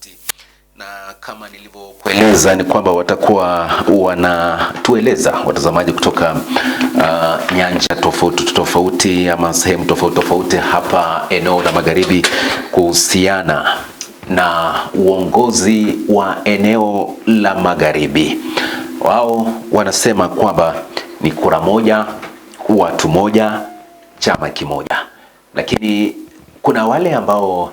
tofauti, na kama nilivyokueleza ni kwamba watakuwa wanatueleza watazamaji kutoka nyanja tofauti ama sehemu tofauti hapa eneo la Magharibi kuhusiana na uongozi wa eneo la Magharibi. Wao wanasema kwamba ni kura moja, watu moja, chama kimoja, lakini kuna wale ambao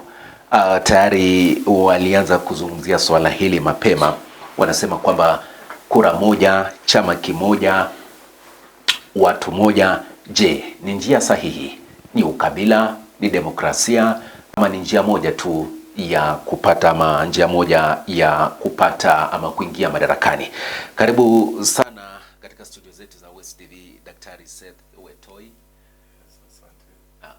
tayari walianza kuzungumzia swala hili mapema. Wanasema kwamba kura moja, chama kimoja, watu moja. Je, ni njia sahihi? Ni ukabila? Ni demokrasia? Ama ni njia moja tu ya kupata, ama njia moja ya kupata ama kuingia madarakani? Karibu sana katika studio zetu za Westv, Daktari Seth Wetoi.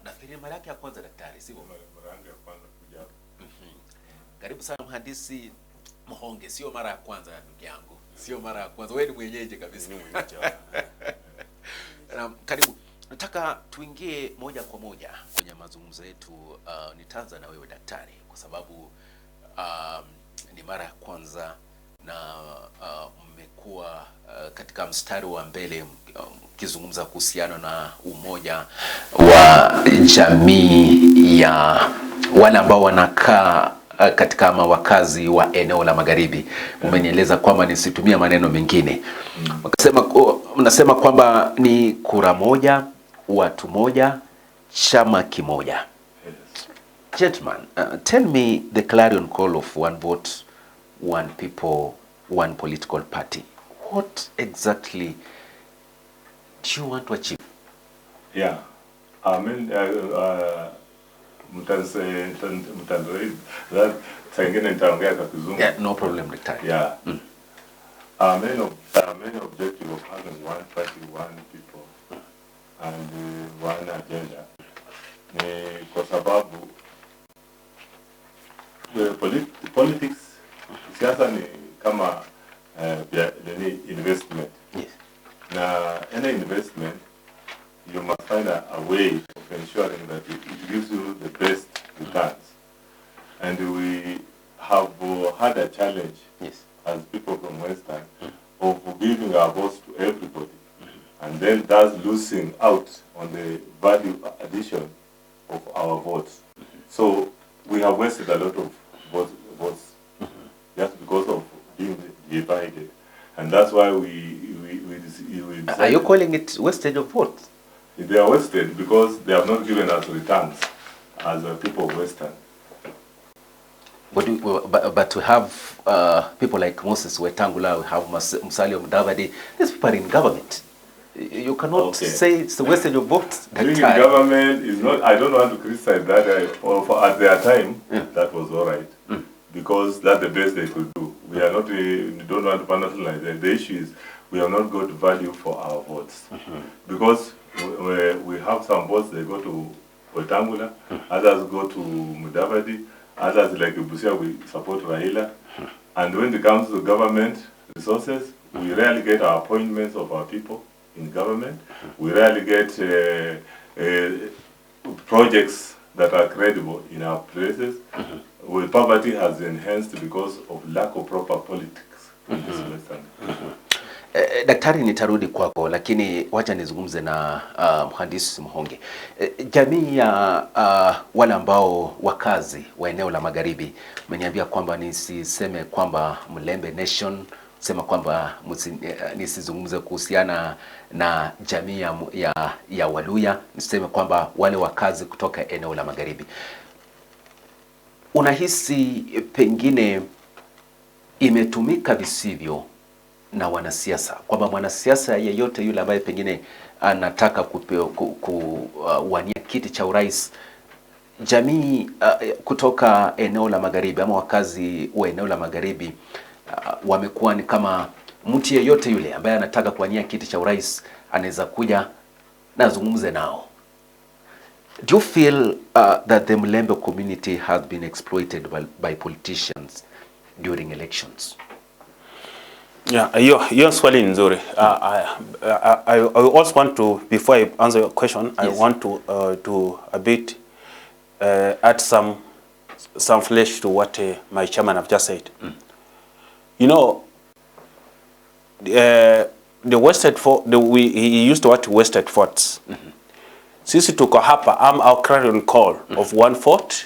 Nafikiri mara yake ya kwanza daktari, sivyo? Mara yangu ya kwanza kuja. Karibu sana mhandisi Mhonge, sio mara ya kwanza ndugu yangu. Sio mara ya kwanza. Wewe ni mwenyeji kabisa. Karibu. Nataka tuingie moja kwa moja kwenye mazungumzo yetu. Nitaanza na wewe daktari kwa sababu ni mara ya kwanza na mmekuwa katika mstari wa mbele mkizungumza kuhusiana na umoja wa jamii ya wale ambao wanakaa katika ama wakazi wa eneo la Magharibi. Umenieleza kwamba nisitumia maneno mengine. Mnasema kwamba ni kura moja, watu moja, chama kimoja. Gentlemen, tell me the clarion call of one vote, one people, one political party. What exactly do you want to achieve? Yeah, I mean, Yeah, no problem, daktari. Yeah. Our main objective of having one party, one people, and one agenda ni kwa sababu politics, siasa ni kama investment. Yes. Now, any investment, you must find a way of ensuring that it gives you the best returns. And we have had a challenge, Yes, as people from Western, of giving our votes to everybody, and then thus losing out on the value addition of our votes. So we have wasted a lot of votes just because of being divided, and that's why we are you calling it wastage of votes? They are wasted because they have not given us returns as a people of Western. But to have people like Moses Wetangula, we have Musalia Mudavadi, these people are in government. You cannot say it's the wastage of votes. Being in government is not, I don't want to criticize that. At their time, that was all right. Because that's the best they could do. We are not, we don't want to personalize that. The issue is we have not got value for our votes. Because we have some votes, they go to Wetangula, others go to Mudavadi, others like Busia, we support Raila. And when it comes to government resources, we rarely get our appointments of our people in government. We rarely get projects that are credible in our places. Well, poverty has enhanced because of lack of proper politics in this Western. Daktari, nitarudi kwako, lakini wacha nizungumze na mhandisi Mhonge. Jamii ya wale ambao wakazi wa eneo la Magharibi, umeniambia kwamba nisiseme kwamba Mlembe Nation, sema kwamba nisizungumze kuhusiana na jamii ya Waluya, niseme kwamba wale wakazi kutoka eneo la Magharibi. Unahisi pengine imetumika visivyo na wanasiasa, kwamba mwanasiasa yeyote yule ambaye pengine anataka kuwania kiti cha urais, jamii kutoka eneo la Magharibi ama wakazi wa eneo la Magharibi wamekuwa ni kama mtu yeyote yule ambaye anataka kuwania kiti cha urais anaweza kuja na azungumze nao. Do you feel that the Mlembe community has been exploited by politicians during elections? Yeah, hiyo swali nzuri. I also want to, before I answer your question, yes, I want to a bit add some some flesh to what my chairman have just said. You know, the Westv fort, he used the word Westv forts. Sisi tuko hapa, I'm our clarion call of one fort,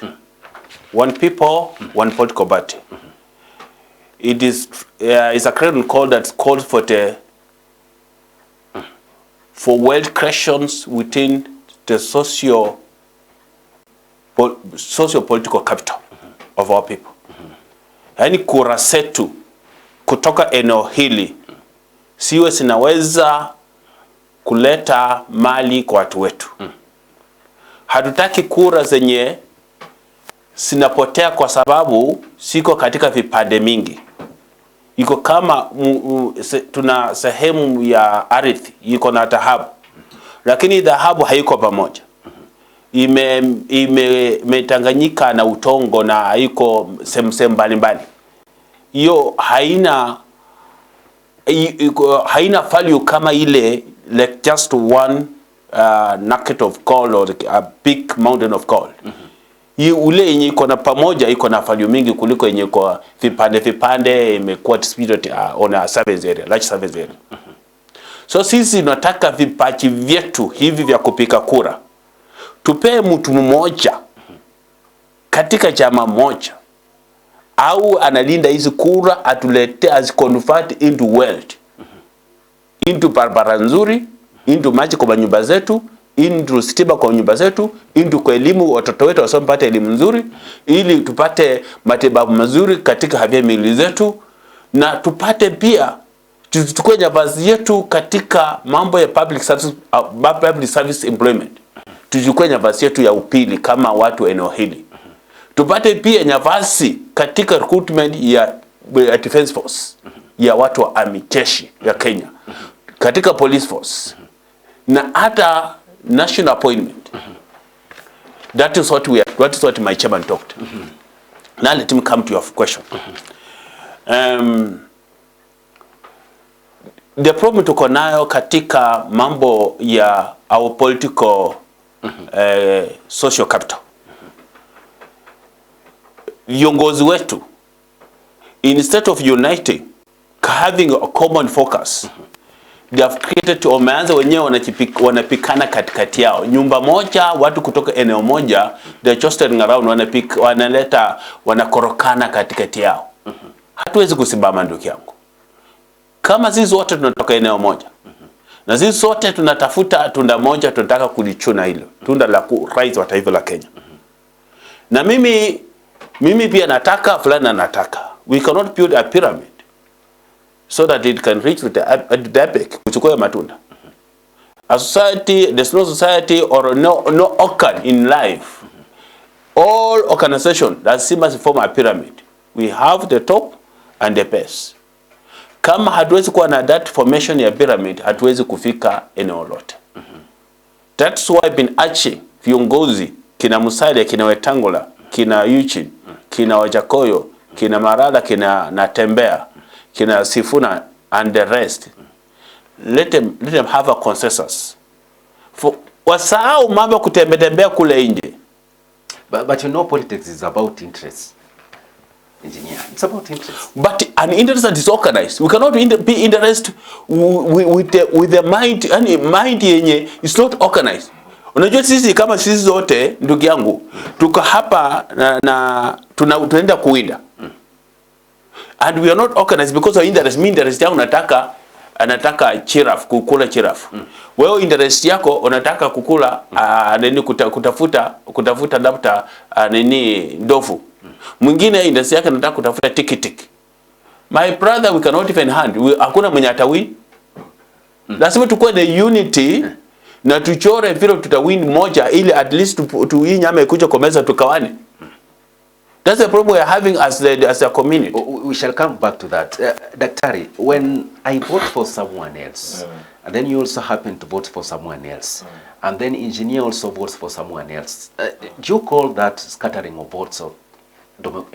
one people, one political party. It is it's a clarion call that calls for world questions within the socio-political capital of our people. Yaani kura zetu kutoka eneo hili siwe sinaweza kuleta mali kwa watu wetu. Hatutaki kura zenye sinapotea kwa sababu siko katika vipande mingi. Iko kama tuna sehemu ya ardhi iko na dhahabu, lakini dhahabu haiko pamoja. Imetanganyika na utongo na haiko sehemu mbalimbali. Hiyo haina value kama ile like just one nugget of gold or a big mountain of gold. Ule yenye iko na pamoja iko na value mingi kuliko yenye kwa vipande imekuwa distributed on a surface area, large surface area. So sisi tunataka vipaji vyetu hivi vya kupika kura tupee mtu mmoja katika chama moja, au analinda hizi kura atulete as convert into wealth, into barabara nzuri, into maji kwa nyumba zetu, into stima kwa nyumba zetu, into kwa elimu watoto wetu wasipate elimu nzuri, ili tupate matibabu mazuri katika afya miili zetu, na tupate pia tuchukue nafasi yetu katika mambo ya public service employment. Tuchukue nafasi yetu ya upili kama watu eneo hili. Tupate pia nafasi katika recruitment ya defense force, ya watu wa army jeshi ya Kenya, katika police force, na hata national appointment. That is what my chairman talked. Now let me come to your question. The problem tuko nayo katika mambo ya our political social capital. Viongozi wetu, instead of uniting, having a common focus, they have created, wameanza wenyewe wanapikana katikati yao. Nyumba moja, watu kutoka eneo moja, they're just turning around, wanakorokana katikati yao. Hatuwezi kusimama ndugu yangu. Kama sisi wote tunatoka eneo moja, na sisi sote tunatafuta tunda moja, tunataka kulichuna hilo, tunda la rais wa taifa la Kenya. Na mimi pia nataka, fulani nataka. We cannot build a pyramid so that it can reach with the epic kuchukua matunda. A society, there's no society or no organ in life. All organization that must form a pyramid. We have the top and the base. Kama hatuwezi kuwa na that formation ya pyramid, hatuwezi kufika eneo lote. That's why I've been urging viongozi kina Musalia, kina Wetangula, kina Eugene, kina Wajakoyo, kina Marala, kina Natembea, kina Sifuna and the rest. Let them have a consensus. Wasahau mambo kutembea kule nje. But you know politics is about interest. Engineer, it's about interest. But an interest that is organized. We cannot be interested with the mind, and mind yenye is not organized. Unajua sisi kama sisi zote ndugu yangu tuko hapa na tunaenda kuwinda. And we are not organized because of interest. Mimi interest yangu anataka giraffe, kukula giraffe. Wewe interest yako unataka kukula kutafuta labda ndovu. Mwingine interest yake anataka kutafuta tiki. My brother, we cannot even hand. Hakuna mwenye atawin. Lazima tukue na unity na tuchore vile tutawin moja ili at least hii nyama ikuja kwa meza tukawane. That's the problem we are having as a community. We shall come back to that. Daktari, when I vote for someone else, and then you also happen to vote for someone else, and then engineer also votes for someone else, do you call that scattering of votes of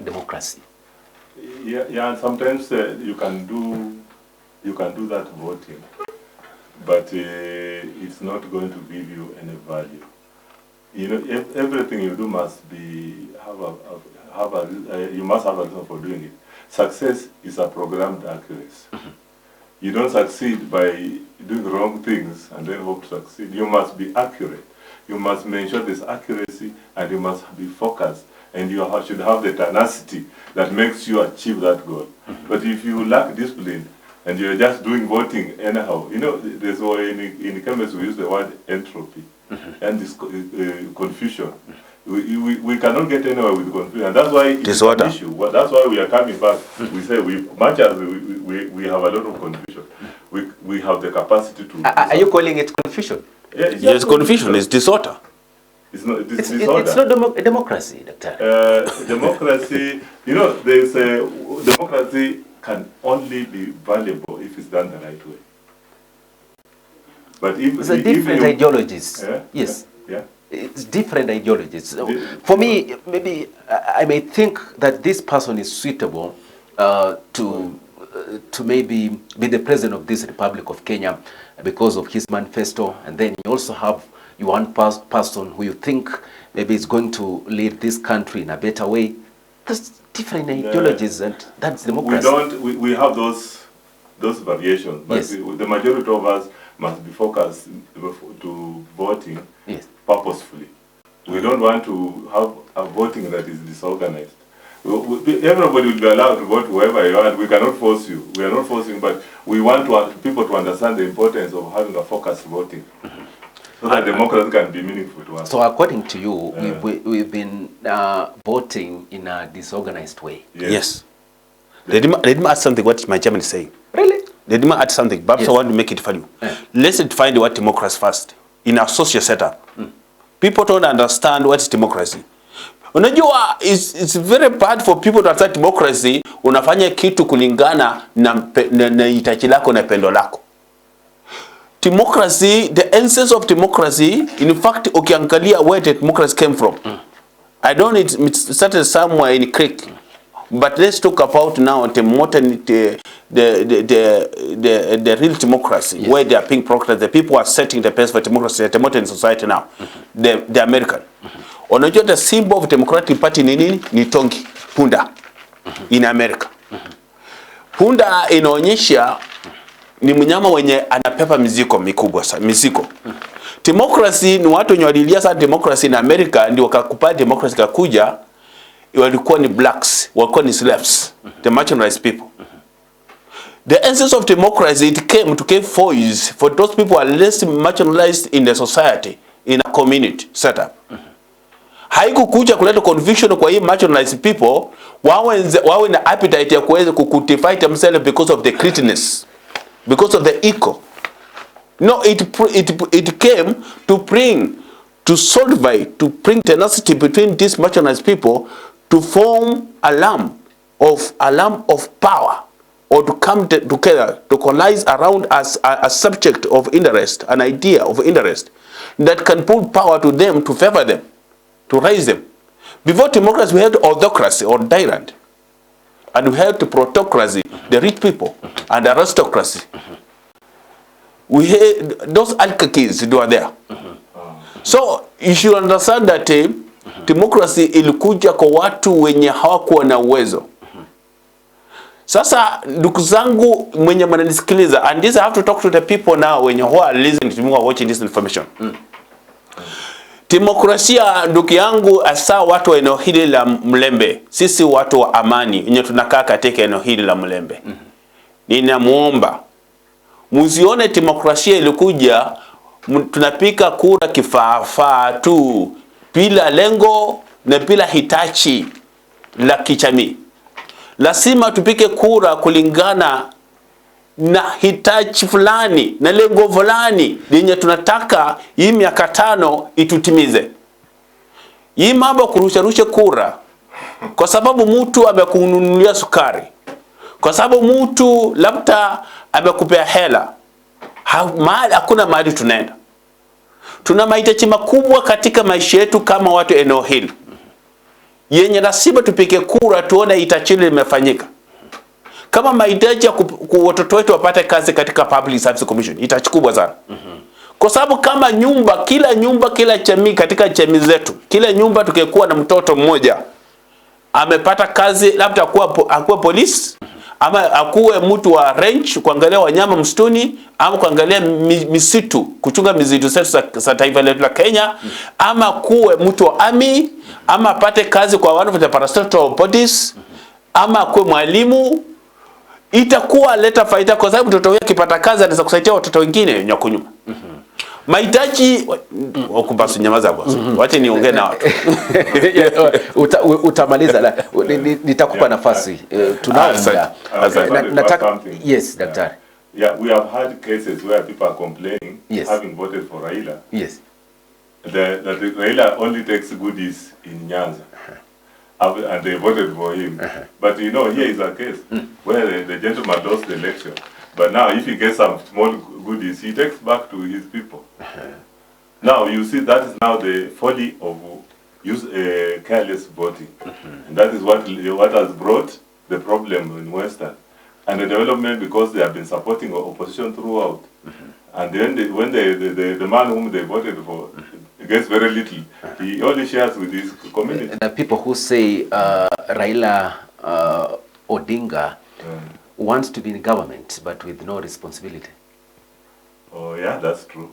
democracy? Yeah, and sometimes you can do that voting, but it's not going to give you any value. you know, everything you do must be you must have a reason for doing it. Success is a programmed accuracy. You don't succeed by doing wrong things and then hope to succeed. You must be accurate. You must make sure there's accuracy, and you must be focused, and you should have the tenacity that makes you achieve that goal. But if you lack discipline and you're just doing voting anyhow, you know, there's in chemistry we use the word entropy and this confusion. We cannot get anywhere with confusion, and that's why it's an issue. Well, that's why we are coming back. We say much as we have a lot of confusion, we have the capacity to. Are you calling it confusion? Yeah, yes, confusion is disorder. It's not disorder. It's not democracy, Doctor. Democracy, you know, there's a democracy can only be valuable if it's done the right way. But if it's different ideologies. Yes. Yeah. It's different ideologies. So for me, maybe I may think that this person is suitable to maybe be the president of this Republic of Kenya because of his manifesto, and then you also have one person who you think maybe is going to lead this country in a better way. There's different ideologies, and that's democracy. We have those variations, but yes. The majority of us must be focused to voting purposefully. We don't want to have a voting that is disorganized. Everybody will be allowed to vote whoever you want. We cannot force you. We are not forcing, but we want people to understand the importance of having a focused voting, so that democracy can be meaningful to us. So according to you, we've been voting in a disorganized way. Yes. Let me add something what my chairman is saying. Really? Let me add something. Perhaps I want to make it for you. Let's define the word democracy first. In our social setup, people don't understand what is democracy. Unajua, it's very bad for people to understand democracy. Unafanya kitu kulingana na itachi lako na pendo lako. Democracy, the essence of democracy, in fact, ukiangalia where the democracy came from. I don't know, it started somewhere in Greek. But let's talk about now the modern, the real democracy, where they are being proclaimed. The people are setting the pace for democracy at the modern society now. The American. Unajua the symbol of Democratic Party ni nini? Ni tongi, punda, in America. Punda inaonyesha ni mnyama wenye anapepa mizigo mikubwa sana, mizigo. Democracy ni watu wenye walilia sana democracy in America, ndio wakakubali democracy kakuja, walikuwa ni blacks, walikuwa ni slaves, the marginalized people. The essence of democracy, it came to give voice for those people who are less marginalized in the society, in a community setup. Haikukuja kuleta confusion kwa hii marginalized people, wawe na appetite ya kuweza kucultivate themselves because of the greatness, because of the ego. No, it came to bring tenacity between these marginalized people to form a lamp of power, or to come together, to coalesce around as a subject of interest, an idea of interest that can put power to them, to favor them, to raise them. Before democracy, we had autocracy or tyrant, and we had the plutocracy, the rich people, and aristocracy. We had those oligarchies that were there. So you should understand that democracy ilikuja kwa watu wenye hawakuwa na uwezo. Sasa ndugu zangu mwenye mnanisikiliza, and this I have to talk to the people now when you are listening to me or watching this information. Demokrasia ndugu yangu, asa watu wa eneo hili la Mlembe, sisi watu wa amani wenye tunakaa katika eneo hili la Mlembe. Ninamuomba muzione demokrasia ilikuja tunapika kura kifaa tu, bila lengo na bila hitachi la kijamii. Lazima tupike kura kulingana na hitaji fulani na lengo fulani lenye tunataka hii miaka 5 itutimize. Hii mambo kurusha kura kwa sababu mtu amekununulia sukari, kwa sababu mtu labda amekupea hela, hakuna mahali tunaenda. Tuna mahitaji makubwa katika maisha yetu kama watu eneo hili, yenye lazima tupike kura tuone hitaji limefanyika. Kama mahitaji ya watoto wetu wapate kazi katika Public Service Commission, hitaji kubwa sana. Kwa sababu kama kila jamii katika jamii zetu, kila nyumba tukikuwa na mtoto mmoja amepata kazi, labda akuwe polisi ama akuwe mtu wa range kuangalia wanyama msituni ama kuangalia misitu, kuchunga misitu zetu za taifa letu la Kenya, ama kuwe mtu wa army, ama apate kazi kwa one of the parastatal bodies, ama akuwe mwalimu, itakuwa leta faida, kwa sababu mtoto huyo akipata kazi anaweza kusaidia watoto wengine nyakunyuma. Mahitaji wakubasi nyamaza boss. Wacha niongee na watu. Utamaliza, nitakupa nafasi. Tunaanza. Nataka, yes, daktari. Yeah, we have had cases where people are complaining, yes, having voted for Raila. Yes. That Raila only takes goodies in Nyanza. And they voted for him. But you know, here is a case where the gentleman lost the election. But now if he gets some small goodies, he takes back to his people. Now you see that is now the folly of careless voting. And that is what has brought the problem in Western. And the development, because they have been supporting opposition throughout. And then when the man whom they voted for gets very little, he only shares with his community. The people who say Raila Odinga wants to be in government but with no responsibility. Oh yeah, that's true.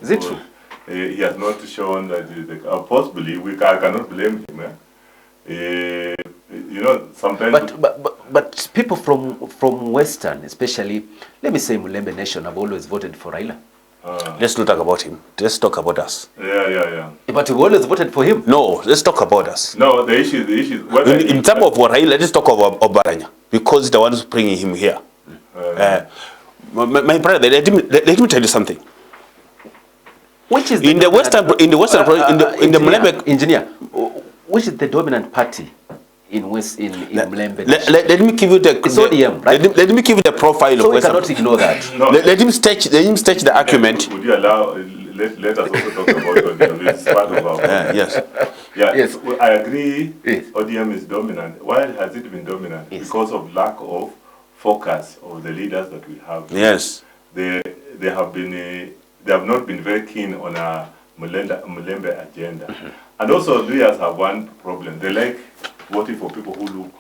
Is it true? He has not shown that. Possibly, I cannot blame him. You know, sometimes. But people from Western, especially, let me say Mulembe Nation, have always voted for Raila. Let's not talk about him. Let's talk about us. Yeah. But we always voted for him. No, let's talk about us. No, the issue is. In terms of Raila, let's talk about Obaranya, because the ones bringing him here. My brother, let me tell you something. Which is in the Mulembe engineer? Which is the dominant party in Mulembe? Let me give you the. It's ODM, right? Let me give you the profile so of Western. So we cannot ignore that. No. Let him stage the argument. Would you allow? Let us also talk about ODM. It's part of our yes. Yeah. Yes. I agree. Yes. ODM is dominant. Why has it been dominant? Yes. Because of lack of focus of the leaders that we have. Yes. They have not been very keen on a Mulembe agenda. And also, Luyas have one problem. They like voting for people who look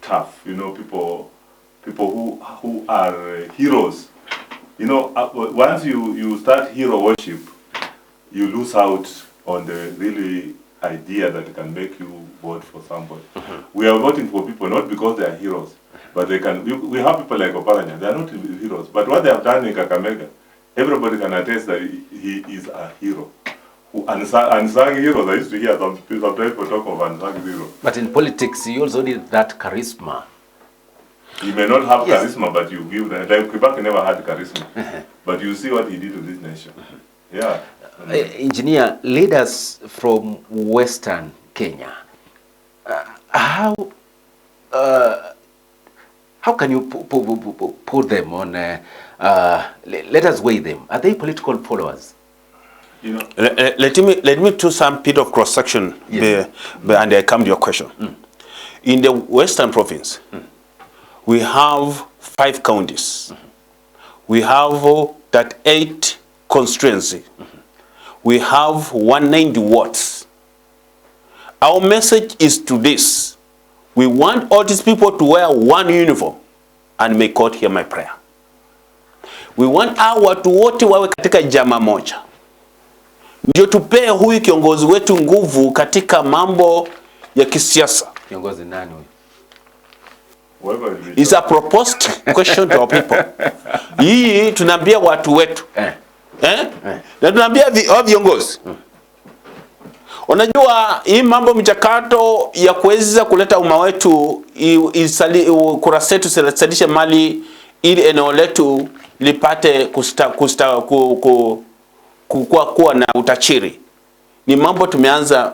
tough. You know, people who are heroes. You know, once you start hero worship, you lose out on the really idea that can make you vote for somebody. We are voting for people not because they are heroes, but they can. We have people like Oparanya. They are not heroes, but what they have done in Kakamega, everybody can attest that he is a hero. Unsung heroes. I used to hear some people talk of unsung heroes. But in politics, you also need that charisma. He may not have charisma, but you give that. Like Quebec never had charisma, but you see what he did to this nation. Yeah. Engineer, leaders from Western Kenya, how can you put them on? Let us weigh them. Are they political followers? You know. Let me do some bit of cross section, yes, and I come to your question. In the Western province, we have 5 counties. We have that 8 constituency. We have 190 wards. Our message is to this: we want all these people to wear one uniform, and may God hear my prayer. We want our watu wote wawe katika jama moja. Ndio tupee huyu kiongozi wetu nguvu katika mambo ya kisiasa. Kiongozi nani huyu? It's a proposed question to our people. Hii tunaambia watu wetu. Na tunaambia viongozi. Unajua hii mambo mchakato ya kuweza kuleta umma wetu kurasa yetu salisha mali ili eneo letu lipate kuwa na utachiri. Ni mambo tumeanza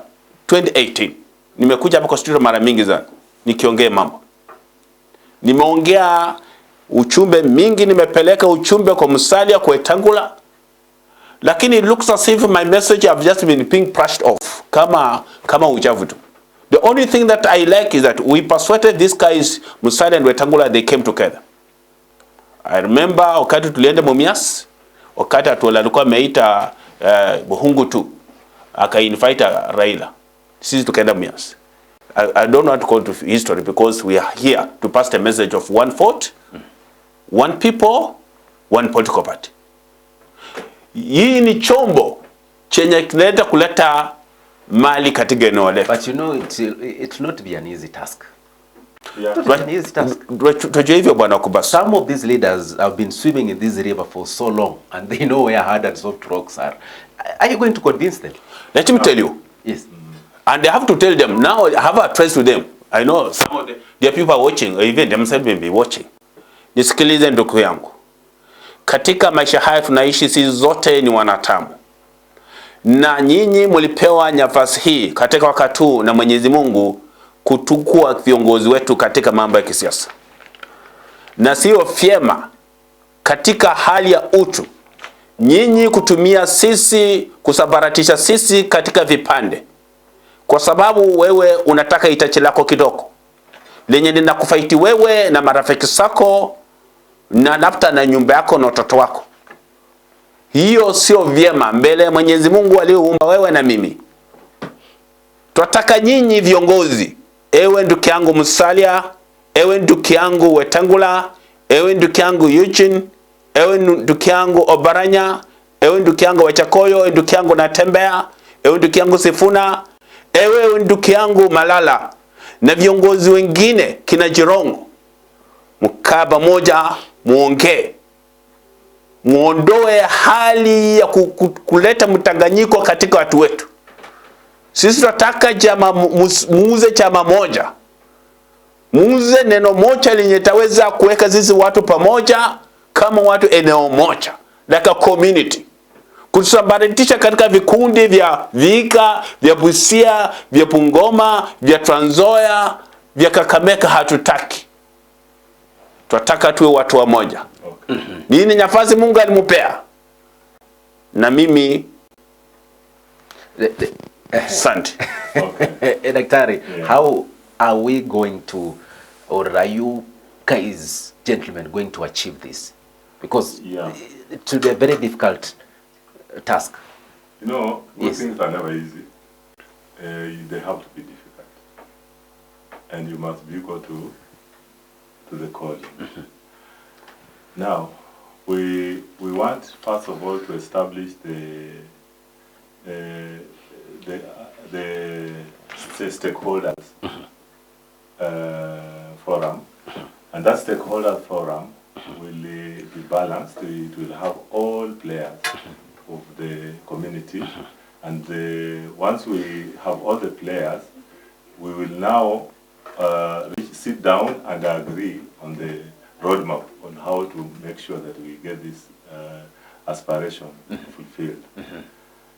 2018. Nimekuja hapa kwa studio mara mingi sana nikiongea mambo. Nimeongea uchumbe mingi, nimepeleka uchumbe kwa Musalia, kwa Wetangula. Lakini it looks as if my message have just been being brushed off kama uchafu tu. The only thing that I like is that we persuaded these guys, Musalia and Wetangula, they came together. I remember wakati tulienda Mumias, wakati Atuola alikuwa ameita Buhungu tu, aka-invite Raila, sisi tukaenda Mumias. I don't want to go to history because we are here to pass the message of one vote, one people, one political party. Hii ni chombo chenye kinaleta kuleta mali katika eneo letu. But you know, it's not be an easy task. Yeah. It's not an easy task. Hivyo bwana Kubasa. Some of these leaders have been swimming in this river for so long and they know where hard and soft rocks are. Are you going to convince them? Let me tell you. Yes. And they have to tell them. Now I have a trust to them. I know some of the people are watching, or even themselves may be watching. Nisikilize ndugu yangu. Katika maisha haya tunaishi, sisi zote ni wanadamu. Na nyinyi mlipewa nafasi hii katika wakati huu na Mwenyezi Mungu kutukua viongozi wetu katika mambo ya kisiasa. Na sio vyema katika hali ya utu nyinyi kutumia sisi, kusabaratisha sisi katika vipande. Kwa sababu wewe unataka itachi lako kidogo lenye linakufaiti wewe na marafiki zako na labda na nyumba yako na watoto wako. Hiyo sio vyema mbele ya Mwenyezi Mungu aliyeumba wewe na mimi. Tunataka nyinyi viongozi, ewe ndugu yangu Musalia, ewe ndugu yangu Wetangula, ewe ndugu yangu Eugene, ewe ndugu yangu Obaranya, ewe ndugu yangu Wachakoyo, ewe ndugu yangu Natembea, ewe ndugu yangu Sifuna, ewe ndugu yangu Malala na viongozi wengine kina Jirongo, mkaba moja muongee, muondoe hali ya kuleta mtanganyiko katika watu wetu. Sisi tunataka muuze chama moja, muuze neno moja lenye taweza kuweka sisi watu pamoja kama watu eneo moja, like a community. Kusambaratisha katika vikundi vya Vihiga, vya Busia, vya Bungoma, vya Trans Nzoia, vya Kakamega hatutaki. Tunataka tuwe watu wa moja. Okay. Nini nafasi Mungu alimupea? Na mimi asante. Okay. Daktari, how are we going to, or are you guys, gentlemen, going to achieve this? Because it will be a very difficult task. You know, things are never easy. They have to be difficult. And you must be equal to the calling. Now, we want, first of all, to establish the stakeholders forum, and that stakeholder forum will be balanced. It will have all players of the community, and once we have all the players, we will now sit down and agree on the roadmap on how to make sure that we get this aspiration fulfilled.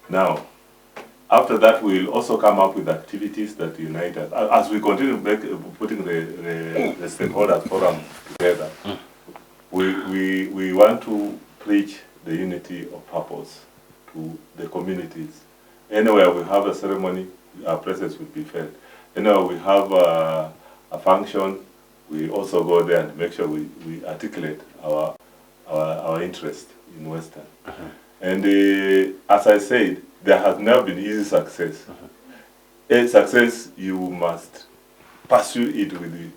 Now, after that, we will also come up with activities that unite us. As we continue putting the stakeholders forum together, we want to preach the unity of purpose to the communities. Anywhere we have a ceremony, our presence will be felt. Anywhere we have a function, we also go there and make sure we articulate our interest in Western. And as I said, there has never been easy success. A success, you must pursue it with the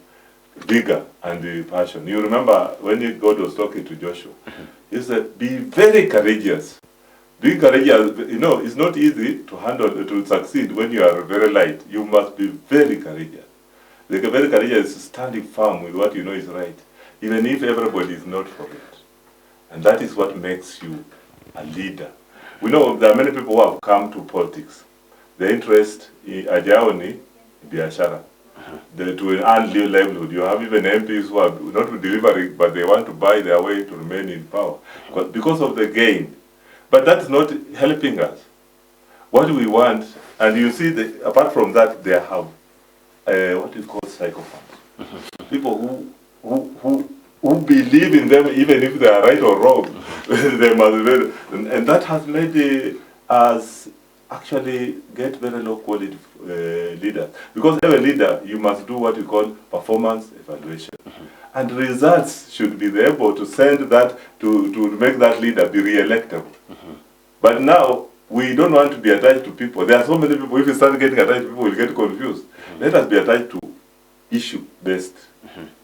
vigor and the passion. You remember when God was talking to Joshua, he said, be very courageous. Being courageous, you know, it's not easy to handle, to succeed when you are very light. You must be very courageous. Like very courageous is standing firm with what you know is right, even if everybody is not for it. And that is what makes you a leader. We know there are many people who have come to politics. The interest in Ajaoni, Biashara, to earn livelihood. You have even MPs who are not delivering, but they want to buy their way to remain in power because of the gain. But that's not helping us. What we want, and you see, apart from that, they have what we call psychopaths. People who believe in them, even if they are right or wrong. They must be, and that has made us actually get very low quality leaders. Because every leader, you must do what you call performance evaluation. And results should be able to send that, to make that leader be re-electable. But now, we don't want to be attached to people. There are so many people, if you start getting attached to people, we'll get confused. Let us be attached to issue-based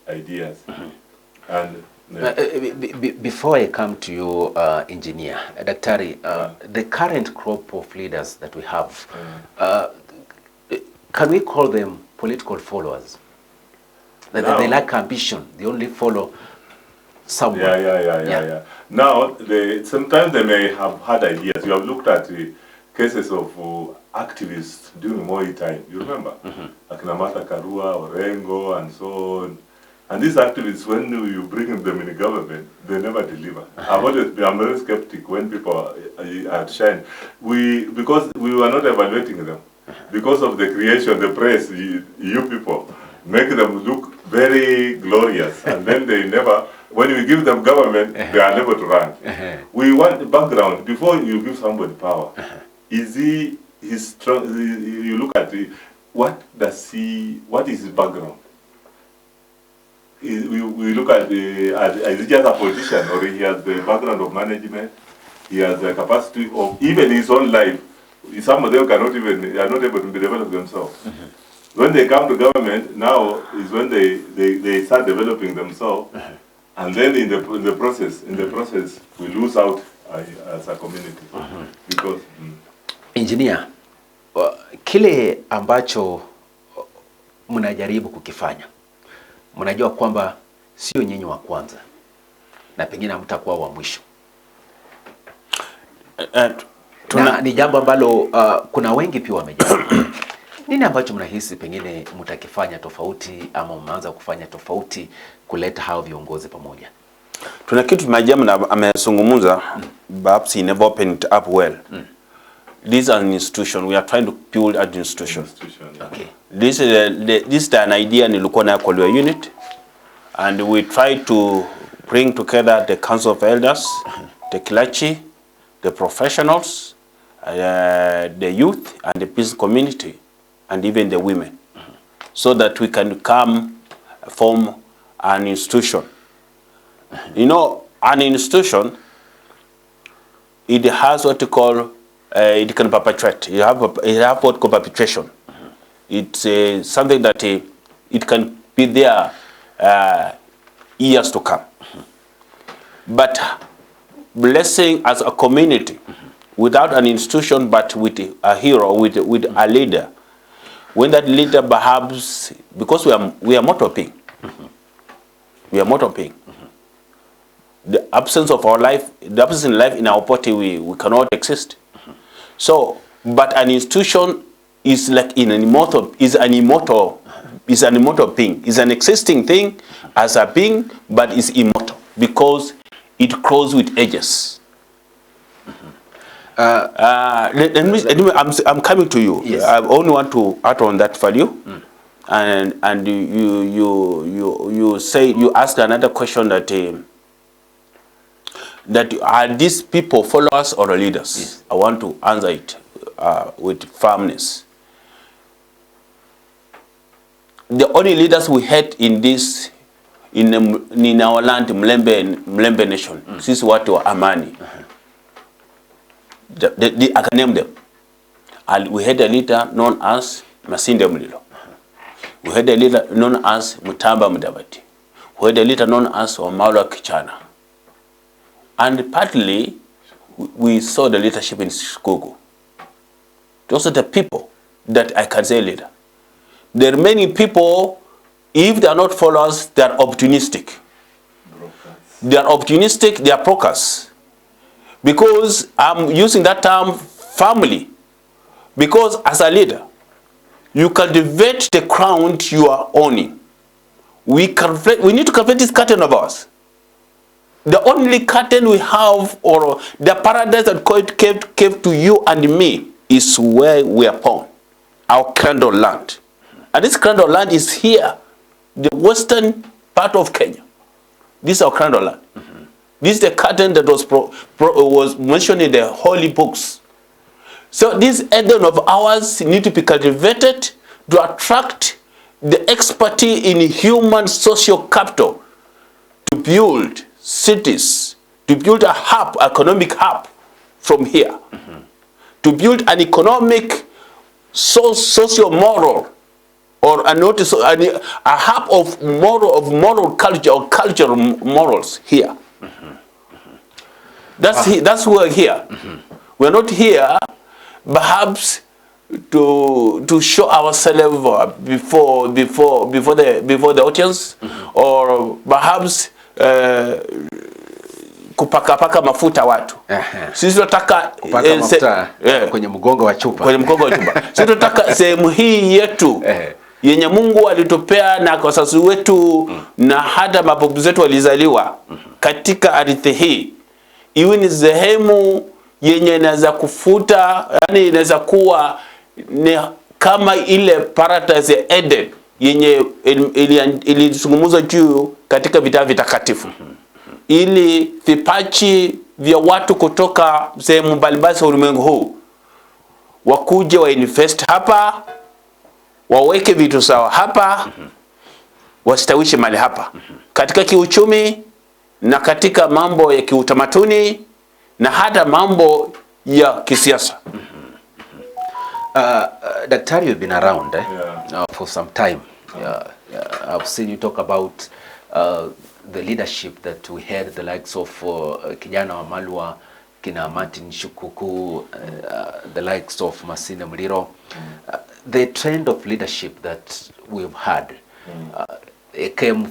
ideas. And before I come to you, Engineer, Daktari, the current crop of leaders that we have, can we call them political followers? They lack ambition. They only follow someone. Yeah. Now, sometimes they may have had ideas. You have looked at the cases of activists during Moi time. You remember? Akinamata Karua, Orengo, and so on. And these activists, when you bring them in the government, they never deliver. I'm very skeptic when people outshine. Because we were not evaluating them. Because of the creation, the press, you people, make them look very glorious. And then they never, when we give them government, they are never to run. We want the background. Before you give somebody power, he's strong, you look at what is his background? We look at is he just a politician, or he has the background of management, he has the capacity of, even his own life. Some of them are not able to develop themselves. When they come to government, now is when they start developing themselves, and then in the process, we lose out as a community. Because Engineer, kile ambacho mnajaribu kukifanya, mnajua kwamba sio nyinyi wa kwanza na pengine mtakuwa wa mwisho. Ni jambo ambalo kuna wengi pia wamejaribu. Nini ambacho mnahisi pengine mtakifanya tofauti ama mmeanza kufanya tofauti kuleta hao viongozi pamoja? Tuna kitu majamu na amezungumza, perhaps he never opened it up well. This is an institution. We are trying to build an institution. Okay. This is an idea nilikuwa nayo kwa unit, and we try to bring together the council of elders, the clergy, the professionals, the youth, and the business community, and even the women, so that we can form an institution. You know, an institution, it has what you call, it can perpetuate. You have what called perpetuation. It's something that it can be there years to come. But blessing as a community, without an institution, but with a hero, with a leader, when that leader perhaps, because we are mortal being, the absence of our life, the absence in life in our body, we cannot exist. So, but an institution is like an immortal being, is an existing thing as a being, but is immortal because it grows with ages. I'm coming to you. Yes. I only want to add on that value, and you say, you ask another question that are these people followers or leaders? Yes. I want to answer it with firmness. The only leaders we had in this, in our land, Mlembe nation, this is what were Amani. I can name them. And we had a leader known as Masinde Mulilo. We had a leader known as Mutamba Mudavadi. We had a leader known as Omalo Kichana. And partly, we saw the leadership in Shikogo. Those are the people that I can say leader. There are many people, if they are not followers, they are opportunistic. They are opportunistic, they are brokers. Because I'm using that term family. Because as a leader, you cultivate the crown you are owning. We need to cultivate this curtain of ours. The only curtain we have, or the paradise that God gave to you and me, is where we are born, our crown of land. And this crown of land is here, the western part of Kenya. This is our crown of land. This is the curtain that was mentioned in the holy books. So these ethos of ours need to be cultivated to attract the expertise in human social capital to build cities, to build a hub, economic hub from here, to build an economic, socio-moral, or a hub of moral culture or cultural morals here. That's why we're here. We're not here, perhaps, to show ourselves before the audience, or perhaps kupaka mafuta watu. Sisi tunataka kupaka mafuta kwenye mgongo wa chupa. Kwenye mgongo wa chupa. Sisi tunataka sehemu hii yetu yenye Mungu alitupea na kwa sasa wetu na hata mababu zetu walizaliwa katika ardhi hii, iwe ni sehemu yenye inaweza kufuta, yani inaweza kuwa ni kama ile paradise ya Eden yenye ilizungumzwa juu katika vitabu vitakatifu, ili vipaji vya watu kutoka sehemu mbalimbali za ulimwengu huu wakuje wa invest hapa, waweke vitu sawa hapa, wastawishe mali hapa katika kiuchumi na katika mambo ya kiutamaduni na hata mambo ya kisiasa. Daktari, you've been around for some time. I've seen you talk about the leadership that we had, the likes of Kijana wa Malwa, kina Martin Shukuku, the likes of Masinde Muliro. The trend of leadership that we've had came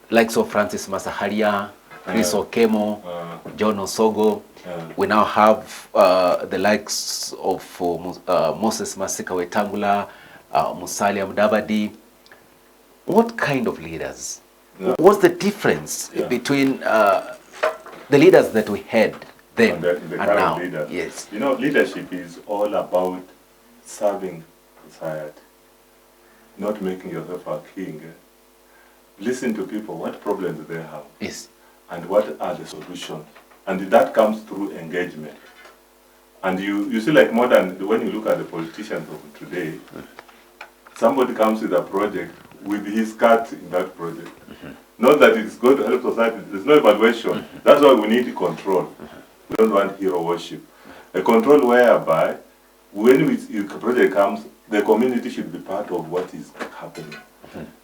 likes of Francis Masaharia, Chris Okemo, John Osogo. We now have the likes of Moses Masika Wetangula, Musalia Mudavadi. What kind of leaders? What's the difference between the leaders that we had then the and current now? leaders? Yes. You know, leadership is all about serving society, not making yourself a king. Listen to people, what problems they have. Yes. And what are the solutions? And that comes through engagement. And you see, like modern, when you look at the politicians of today, somebody comes with a project with his cut in that project. Not that it's going to help society, there's no evaluation. That's why we need control. We don't want hero worship. A control whereby, when a project comes, the community should be part of what is happening.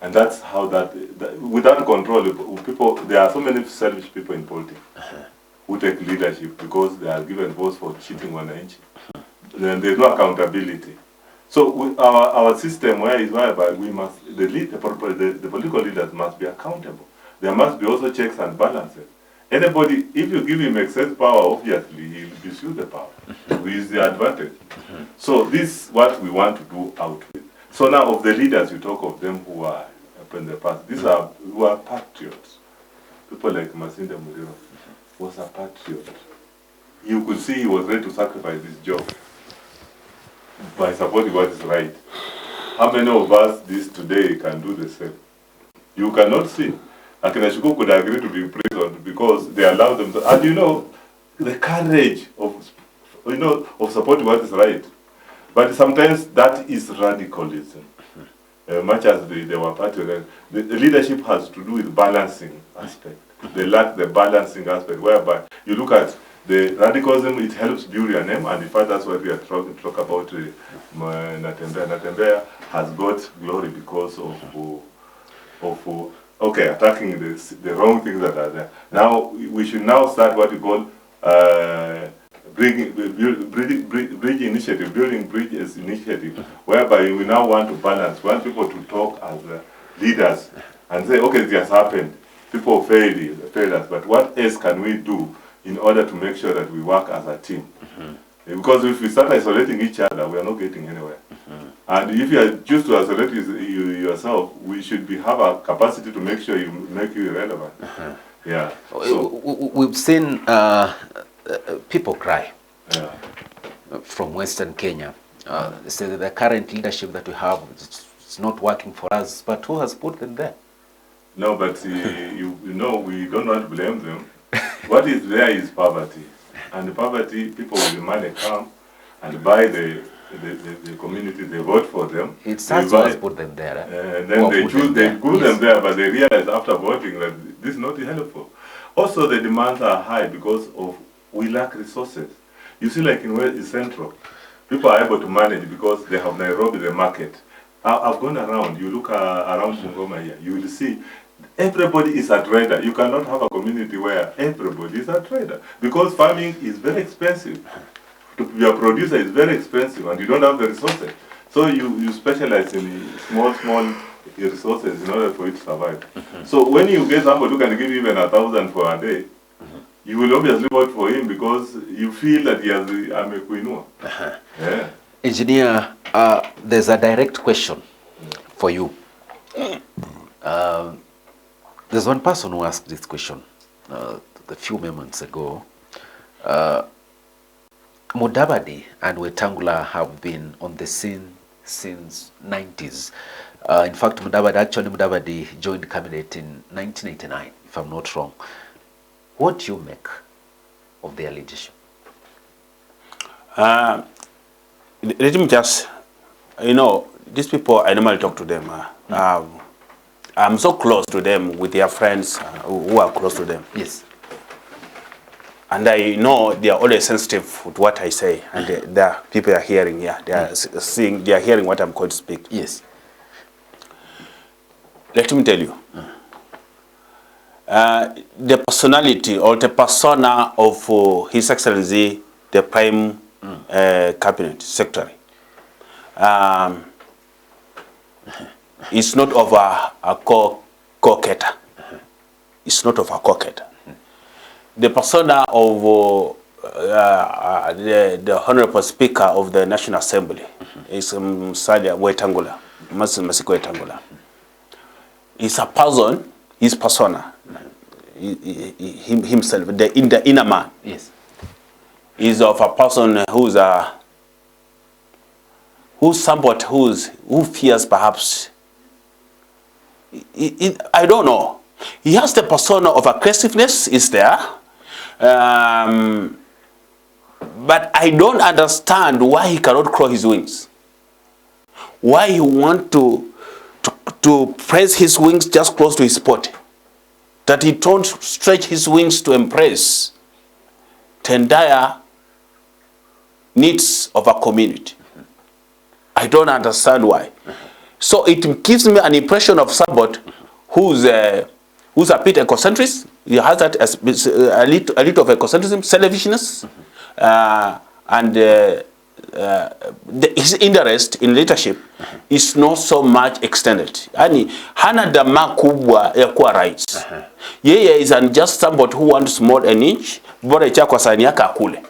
And that's how that without control, people, there are so many selfish people in politics who take leadership because they are given votes for cheating on the inch. Then there's no accountability. So our system whereby we must, the political leaders must be accountable. There must be also checks and balances. Anybody, if you give him excess power, obviously he will misuse the power. We use the advantage. So this is what we want to do out with. So now of the leaders, you talk of them who are up in the past. These are who are patriots. People like Masinde Muliro was a patriot. You could see he was ready to sacrifice his job by supporting what is right. How many of us this today can do the same? You cannot see. Akinashuku could agree to be imprisoned because they allowed them to, and you know, the courage of supporting what is right. But sometimes that is radicalism. Much as they were patriots, the leadership has to do with balancing aspect. They lack the balancing aspect, whereby you look at the radicalism, it helps build your name, and in fact that's what we are talk about. Natembeya has got glory because of attacking the wrong things that are there. Now we should now start what we call bridge initiative, building bridges initiative, whereby we now want to balance. We want people to talk as leaders and say, okay, this has happened. People failed us, but what else can we do in order to make sure that we work as a team? Because if we start isolating each other, we are not getting anywhere. And if you are choose to isolate yourself, we should have a capacity to make sure you make you irrelevant. Yeah. So, we've seen people cry from Western Kenya. They say that the current leadership that we have is not working for us, but who has put them there? No, but you know, we don't want to blame them. What is there is poverty. And the poverty, people with the money come, and buy the community, they vote for them. It's such as put them there. And then they choose, they put them there, but they realize after voting that this is not helpful. Also, the demands are high because of we lack resources. You see, like in West Central, people are able to manage because they have Nairobi, the market. I've gone around, you look around Bungoma here, you will see everybody is a trader. You cannot have a community where everybody is a trader because farming is very expensive. To be a producer is very expensive and you don't have the resources. So you specialize in small resources in order for you to survive. So when you get somebody who can give you even 1,000 for a day, you will obviously vote for him because you feel that he has a mekuinua. Yeah. Engineer, there's a direct question for you. There's one person who asked this question a few moments ago. Mudavadi and Wetangula have been on the scene since 90s. In fact, Mudavadi joined cabinet in 1989, if I'm not wrong. What do you make of their leadership? Let me just, these people, I normally talk to them. I'm so close to them with their friends who are close to them. Yes. And I know they are always sensitive with what I say, and the people are hearing. Yeah, they are seeing, they are hearing what I'm going to speak. Yes. Let me tell you, the personality or the persona of His Excellency, the Prime Cabinet Secretary, is not of a co-coquetter. It's not of a coquetter. The persona of the Honorable Speaker of the National Assembly is Musalia Wetangula, Masiko Wetangula. He's a person, his persona, himself, the inner man. Yes. Is of a person who's somewhat who fears perhaps. I don't know. He has the persona of aggressiveness, is there. But I don't understand why he cannot crow his wings. Why he want to press his wings just close to his spot. That he don't stretch his wings to embrace the entire needs of a community. I don't understand why. So it gives me an impression of somebody who's a bit egocentric. He has that as a little of egocentrism, selfishness, and his interest in leadership is not so much extended. Yani hana dama kubwa ya kuwa rais. Yeye is just somebody who wants more an inch, bora cha kwa sani yake akule.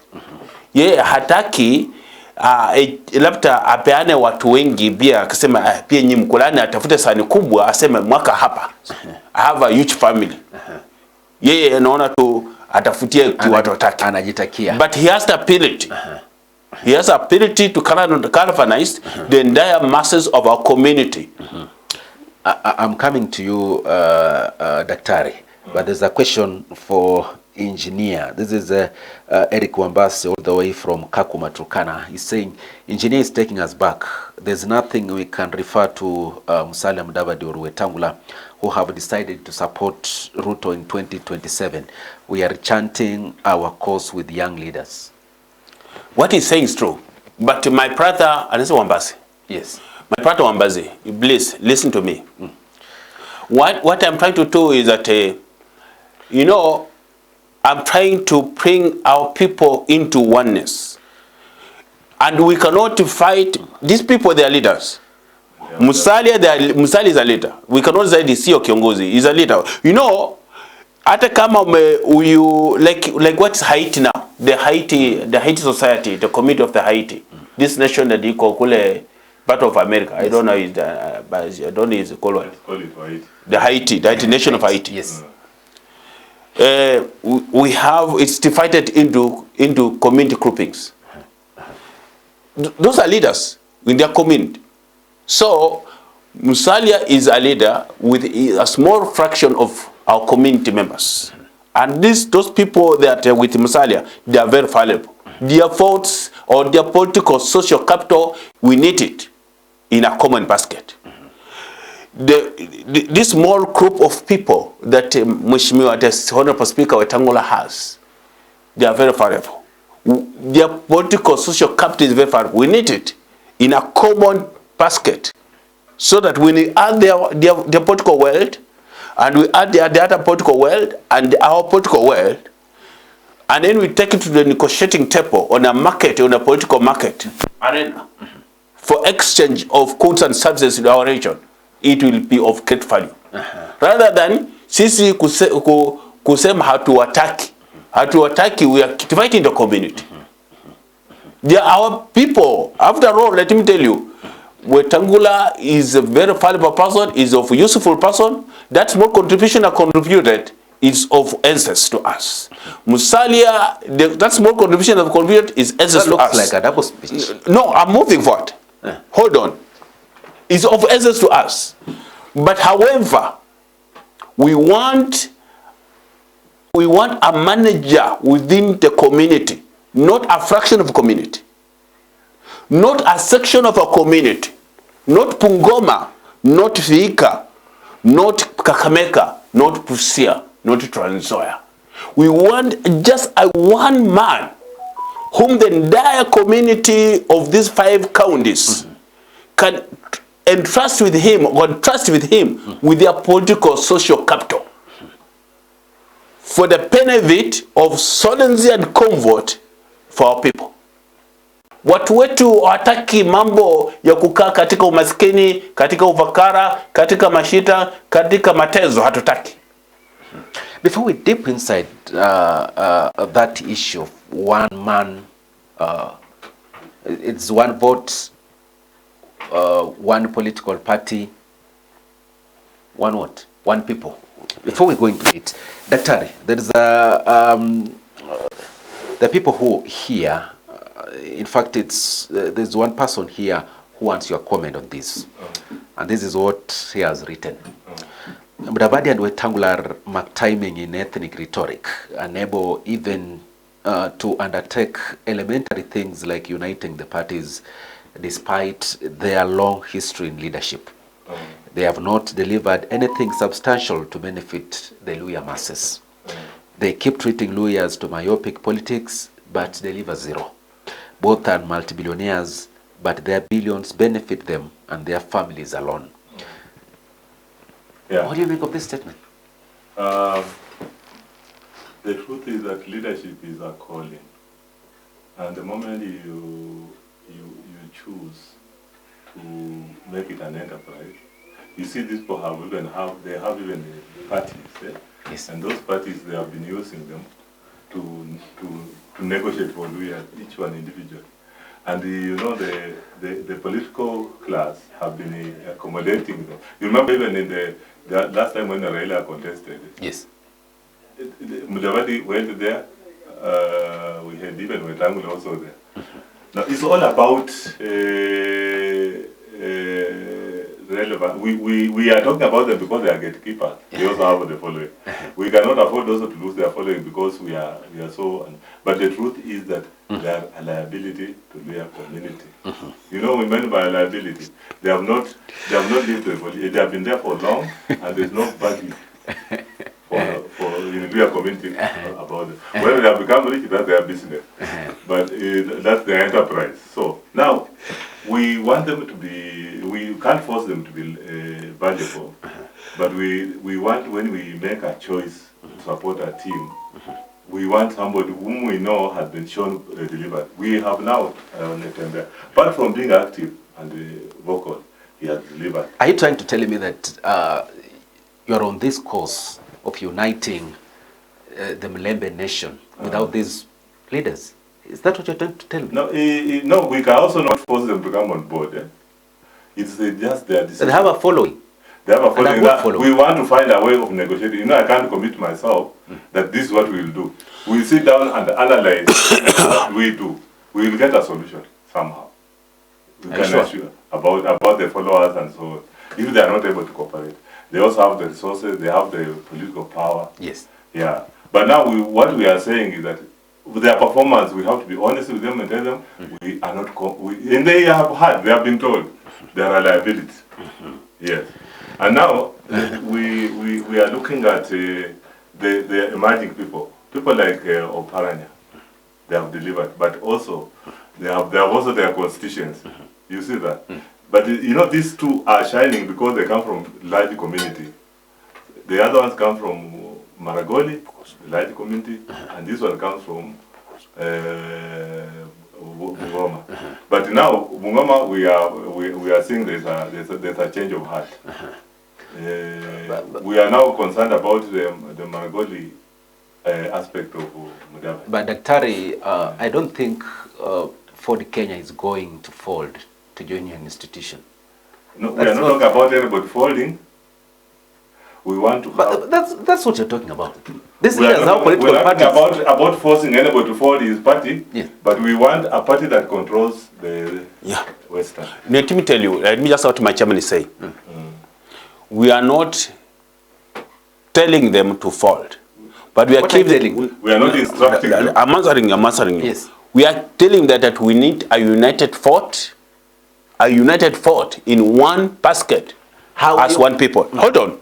Yeye hataki labda apeane watu wengi pia akisema pia nyinyi mkulani atafute sani kubwa aseme mwaka hapa. I have a huge family. Yeye anaona tu atafutie watu wataki. Anajitakia. But he has the ability. He has the ability to galvanize the entire masses of our community. I'm coming to you, Daktari, but there's a question for engineer. This is Eric Wambasi all the way from Kakuma, Turkana. He's saying, engineer is taking us back. There's nothing we can refer to Musalia Mudavadi or Wetangula who have decided to support Ruto in 2027. We are chanting our cause with young leaders. What he's saying is true. But my brother, Anese Wambasi. Yes. My brother Wambasi, please listen to me. What I'm trying to do is that, I'm trying to bring our people into oneness. And we cannot fight, these people, they are leaders. Musalia is a leader. We cannot say this kiongozi, he's a leader. Hata kama like what's Haiti now? The Haiti society, the community of the Haiti. This nation that you call part of America. Yes. I don't know is but I don't know is called what? Call it Haiti. The Haiti nation of Haiti. Yes. We have it's divided into community groupings. Those are leaders in their community. So Musalia is a leader with a small fraction of our community members. And those people that are with Musalia, they are very valuable. their votes or their political social capital, we need it in a common basket. This small group of people that Mheshimiwa, the Honorable Speaker Wetangula has, they are very valuable. Their political social capital is very valuable. We need it in a common basket, so that when we add their political world, and we add the other political world and our political world, and then we take it to the negotiating table on a market, on a political market arena, for exchange of goods and services in our region, it will be of great value. Rather than sisi kusema hatuwataki, we are dividing the community. They are our people. After all, let me tell you, Wetangula is a very valuable person, is of useful person. That small contribution I contributed is of essence to us. Musalia, that small contribution I've contributed is essence to us. That looks like a double speech. No, I'm moving forward. Hold on. It's of essence to us. But however, we want a manager within the community, not a fraction of a community, not a section of a community, not Pungoma, not Vihiga, not Kakamega, not Busia, not Trans Nzoia. We want just a one man whom the entire community of these 5 counties can entrust with him, or trust with him, with their political social capital, for the benefit of solemnity and comfort for our people. Watu wetu hawataki mambo ya kukaa katika umaskini, katika ufakara, katika mashita, katika matezo, hatutaki. Before we dip inside that issue of one man, it's one vote, one political party, one what? One people. Before we go into it, Daktari, there is the people who here, in fact, there's one person here who wants your comment on this, and this is what he has written. Mudavadi and Wetangula mark timing in ethnic rhetoric, unable even to undertake elementary things like uniting the parties, despite their long history in leadership. They have not delivered anything substantial to benefit the Luhya masses. They keep treating Luhyas to myopic politics, but deliver zero. Both are multi-billionaires, but their billions benefit them and their families alone. Yeah. What do you make of this statement? The truth is that leadership is a calling. And the moment you choose to make it an enterprise, you see these people have even parties, eh? Yes. And those parties, they have been using them to negotiate for each one individually. And the political class have been accommodating them. You remember even in the last time when Raila contested, Yes. Mudavadi went there, we had even Wetangula also there. Now it's all about relevant. We are talking about them because they are gatekeepers. They also have the following. We cannot afford also to lose their following because we are so. But the truth is that they are a liability to their community. You know, we meant by liability. They have not lived the they have been there for long, and there's no value for in their community about it. Whether they have become rich, that's their business. But that's their enterprise. So now we want them to be. We can't force them to be valuable, but we want, when we make a choice to support a team, we want somebody whom we know has been shown delivered. We have now apart from being active and vocal, he has delivered. Are you trying to tell me that you're on this course of uniting the Mlembe nation without these leaders? Is that what you're trying to tell me? No, no, we can also not force them to come on board. Eh? It's just their decision. They have a following. They have a following. Following. We want to find a way of negotiating. You know, I can't commit myself that this is what we will do. We'll sit down and analyze what we do. We will get a solution somehow. We can assure about the followers and so on. If they are not able to cooperate, they also have the resources, they have the political power. Yes. Yeah. But now what we are saying is that with their performance, we have to be honest with them and tell them we are not. And they have been told their reliability. Yes, and now we are looking at the emerging people like Oparanya. They have delivered, but also they have also their constituents. You see that, but you know these two are shining because they come from large community. The other ones come from Maragoli, the large community, and this one comes from Bungoma. But now Bungoma, we are seeing there's a change of heart. We are now concerned about the Maragoli aspect of Mudavadi. But Daktari, I don't think Ford Kenya is going to fold to join your institution. No, we are not talking about anybody folding. We want to. But that's what you're talking about. This is how political parties. About forcing anybody to fold his party. Yes. But we want a party that controls the Western. Let me tell you. Let me just what my chairman is saying. We are not telling them to fold, but we are telling. We are not instructing them. I'm answering you. Yes. We are telling them that we need a united fort in one basket, as one people. Hold on.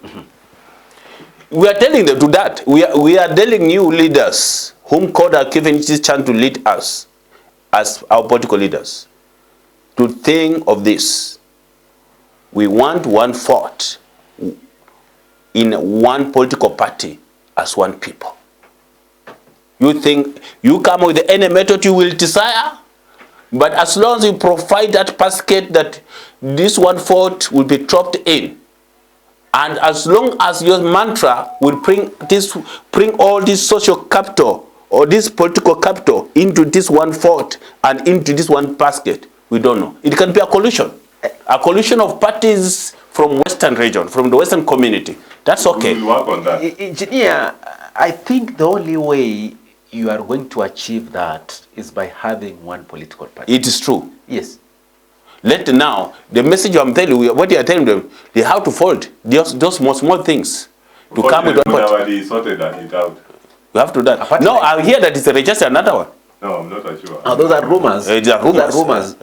We are telling them to that. We are telling you leaders whom God has given this chance to lead us as our political leaders to think of this. We want one fort in one political party as one people. You think you come with any method you will desire, but as long as you provide that basket that this one fort will be dropped in, and as long as your mantra will bring all this social capital or this political capital into this one fort and into this one basket, we don't know. It can be a coalition of parties from Western region, from the Western community. That's okay. We will work on that. Engineer, I think the only way you are going to achieve that is by having one political party. It is true. Yes. Now, the message I'm telling you, what you are telling them, they have to fold those small things to come with one party. Sorted it out. You have to do that. No, I hear that it's registered another one. No, I'm not sure. Those are rumors. Those are rumors.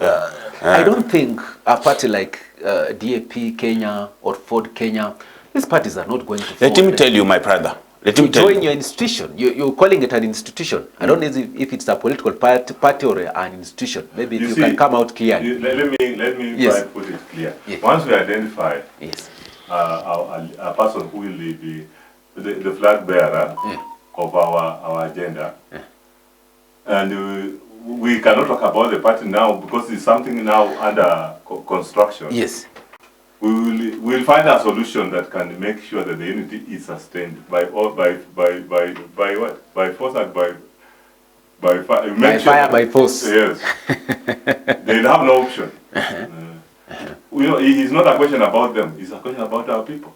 I don't think a party like DAP Kenya or Ford Kenya, these parties are not going to fold. Let me tell you, my brother. Let me tell you. Join your institution. You're calling it an institution. I don't know if it's a political party or an institution. Maybe you can come out clearly. Let me try to put it clear. Yes. Once we identify a person who will be the flag bearer of our agenda, and we cannot talk about the party now because it's something now under construction. Yes. We will find a solution that can make sure that the unity is sustained by what? By force and by fire. By fire, by force. Yes. They'll have no option. You know, it's not a question about them. It's a question about our people.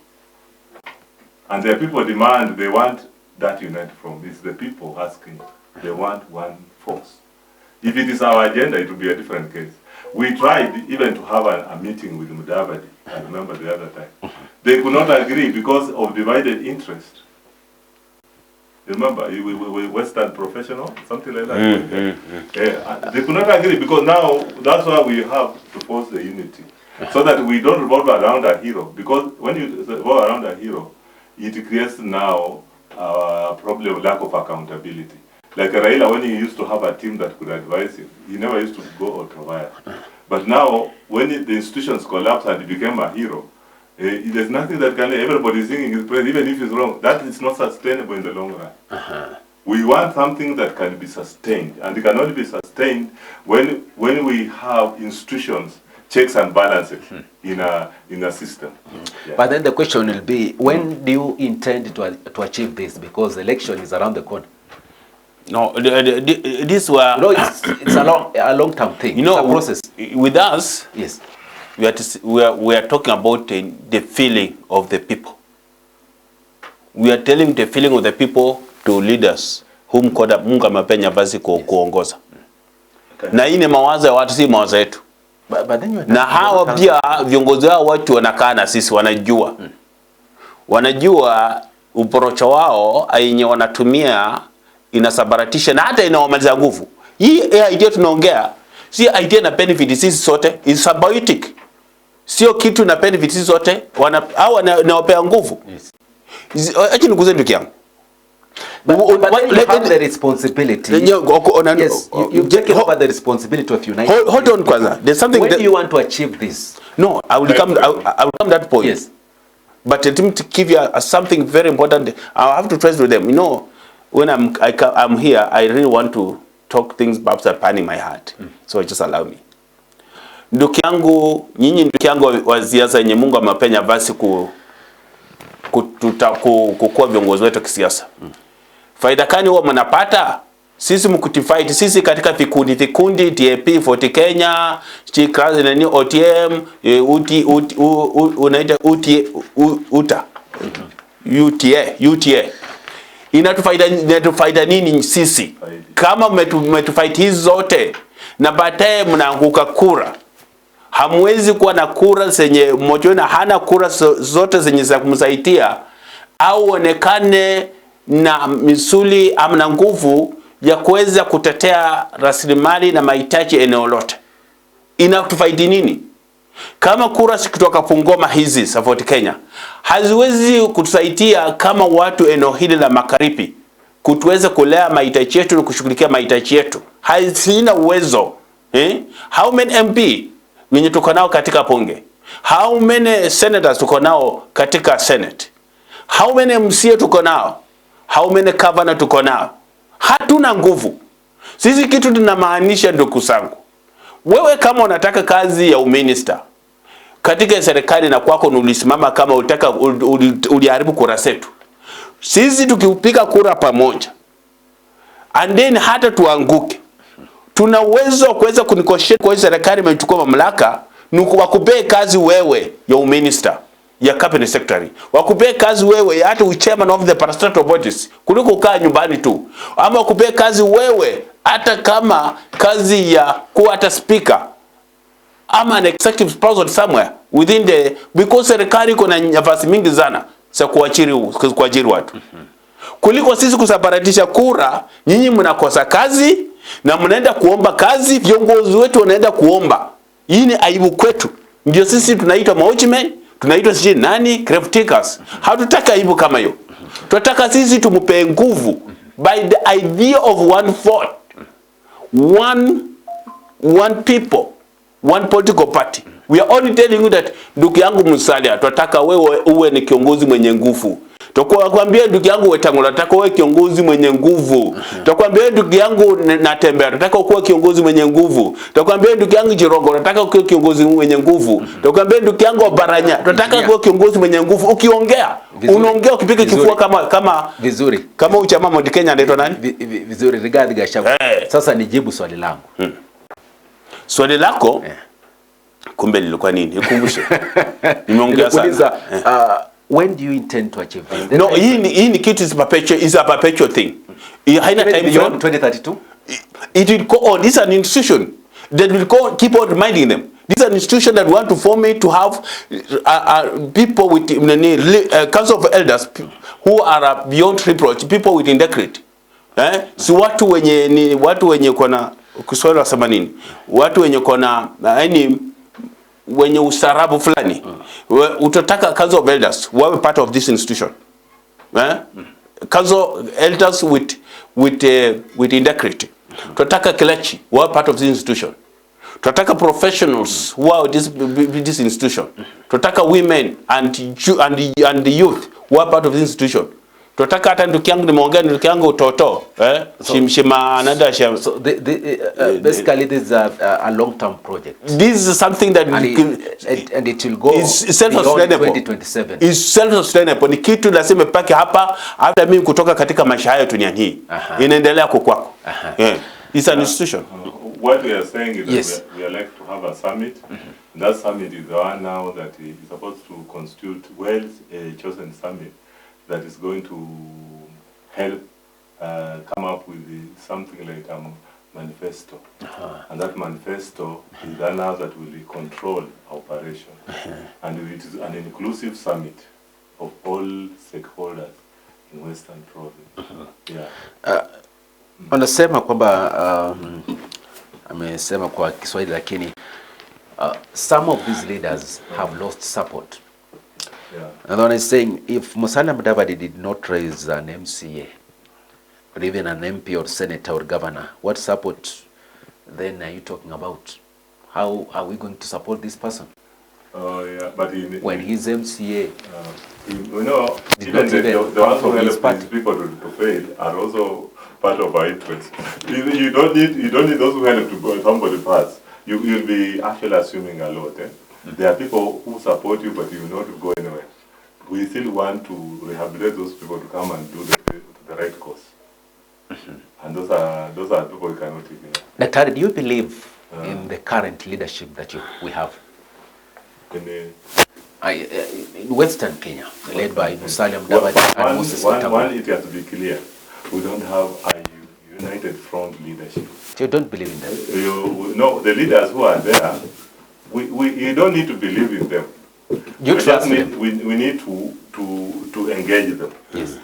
And the people demand. They want that unite from. It's the people asking. They want one force. If it is our agenda, it will be a different case. We tried even to have a meeting with Mudavadi. I remember the other time. They could not agree because of divided interest. Remember, we Western professional, something like that. They could not agree because now that's why we have to force the unity. So that we don't revolve around a hero. Because when you revolve around a hero, it creates now a problem of lack of accountability. Like Raila, when he used to have a team that could advise him, he never used to go ultra-wire. But now, when the institutions collapsed and he became a hero, there's nothing that can, everybody is singing his praise, even if he's wrong. That is not sustainable in the long run. We want something that can be sustained, and it can only be sustained when we have institutions, checks and balances in a system. But then the question will be, when do you intend to achieve this? Because the election is around the corner. No, this were. You know, it's a long-term thing. You know, it's a process. With us, yes, we are talking about the feeling of the people. We are telling the feeling of the people to leaders whom Mungu amepenya basi kuongoza. Na hii ni mawazo ya watu, si mawazo yetu. Na hawa pia viongozi wao watu wanakaa na sisi, wanajua uporocho wao yenye wanatumia inasabaratisha na hata inawamaliza nguvu. Hii idea tunaongea si idea na benefit sisi sote, is symbiotic. Sio kitu na benefit sisi sote, au nawapea nguvu. Yes. Acha nikuze ndugu yangu. But you have the responsibility. Yes, you take over the responsibility of uniting. Hold on, kwanza. There's something. When do you want to achieve this? No, I will come that point. Yes. But let me give you something very important. I have to trust with them. You know, when I'm here, I really want to talk things perhaps that pain in my heart. So just allow me. Ndugu yangu, nyinyi ndugu yangu wa siasa yenye Mungu amepenya basi kukua viongozi wetu kisiasa. Faida kani huwa mnapata? Sisi mkutifight, sisi katika vikundi TAP, Fort Kenya, Chikazi nani OTM, unaita UTA. Inatufaida nini sisi? Kama mmetufight hizi zote na baadaye mnaanguka kura. Hamwezi kuwa na kura zenye mmoja na hana kura zote zenye za kumsaidia au onekane na misuli amna nguvu ya kuweza kutetea rasilimali na mahitaji eneo lote. Inatufaidi nini? Kama kura kutoka Bungoma hizi za Fort Kenya haziwezi kutusaidia kama watu eneo hili la magharibi kutuweza kulea mahitaji yetu na kushughulikia mahitaji yetu. Hazina uwezo. How many MP wenye tuko nao katika bunge? How many senators tuko nao katika Senate? How many MCA tuko nao? How many governor tuko nao? Hatuna nguvu. Sisi kitu tunamaanisha ndugu zangu. Wewe kama unataka kazi ya uminister katika serikali na kwako ulisimama kama unataka uliharibu kura zetu. Sisi tukipiga kura pamoja and then hata tuanguke, tuna uwezo kuweza kunikoshea kwa serikali imechukua mamlaka wakupee kazi wewe ya uminister, ya cabinet secretary, wakupee kazi wewe hata chairman of the parastatal bodies kuliko kukaa nyumbani tu, ama wakupee kazi wewe hata kama kazi ya kuwa hata speaker ama an executive sponsor somewhere within the, because serikali kuna nafasi mingi sana za kuajiri watu. Kuliko sisi kusabaratisha kura, nyinyi mnakosa kazi na mnaenda kuomba kazi, viongozi wetu wanaenda kuomba. Hii ni aibu kwetu. Ndio sisi tunaitwa watchmen, tunaitwa sisi nani, grave takers. Hatutaka aibu kama hiyo. Tunataka sisi tumpe nguvu by the idea of one vote, one people, one political party. We are only telling you that ndugu yangu Musalia, tunataka wewe uwe ni kiongozi mwenye nguvu. Tutakwambia ndugu yangu Wetangula, nataka uwe kiongozi mwenye nguvu. Tutakwambia ndugu yangu Natembeya, nataka uwe kiongozi mwenye nguvu. Tutakwambia ndugu yangu Jirongo, nataka uwe kiongozi mwenye nguvu. Tutakwambia ndugu yangu Obaranya, tunataka uwe kiongozi mwenye nguvu. Ukiongea, unaongea ukipiga kifua kama vizuri. Kama uchama Mount Kenya anaitwa nani? Vizuri, Rigathi Gachagua. Sasa nijibu swali langu. Swali lako? Kumbe lilikuwa nini? Nikumbushe. Nimeongea sana. When do you intend to achieve this? No, hii ni kitu is a perpetual thing. Haina time beyond 2032? It will go on. This is an institution that will keep on reminding them. This is an institution that we want to form it to have people with council of elders who are beyond reproach, people with integrity. Si watu wenye kuna Kiswahili wasema nini? Watu wenye kuna wenye usarabu fulani. Utataka council of elders wawe part of this institution. Council elders with integrity. Tutataka clergy wawe part of this institution. Tutataka professionals who are this institution. Tutataka women and the youth who are part of this institution. Tunataka hata ndugu yangu nimeongea ndugu yangu Toto shimshima another shim. So basically this is a long-term project. This is something that and it will go beyond 2027. Is self-sustainable. Ni kitu lazima pake hapa hata mimi kutoka katika maisha haya duniani hii. Inaendelea kukwako. It's an institution. What we are saying is yes, that we are like to have a summit. That summit is the one now that is supposed to constitute well-chosen summit that is going to help come up with something like a manifesto. And that manifesto is the now that will control operation. And it is an inclusive summit of all stakeholders in Western Province. Wanasema kwamba amesema kwa Kiswahili lakini some of these leaders have lost support. Yeah. And one is saying if Musalia Mudavadi did not raise an MCA or even an MP or senator or governor, what support then are you talking about? How are we going to support this person? Yeah, but when his MCA, you know, did even not the even ones come who from his help party. these people to fail are also part of our interest. You don't need those who help to go somebody pass. You'll be actually assuming a lot. There are people who support you, but you will not go anywhere. We still want to rehabilitate those people to come and do the right course. And those are people we cannot ignore. Daktari, do you believe in the current leadership that we have In Western Kenya, led by Musalia Mudavadi and Moses Wetangula? One, it has to be clear, we don't have a united front leadership. So you don't believe in them? You know, the leaders who are there, you don't need to believe in them. You trust them? We need to engage them. Yes.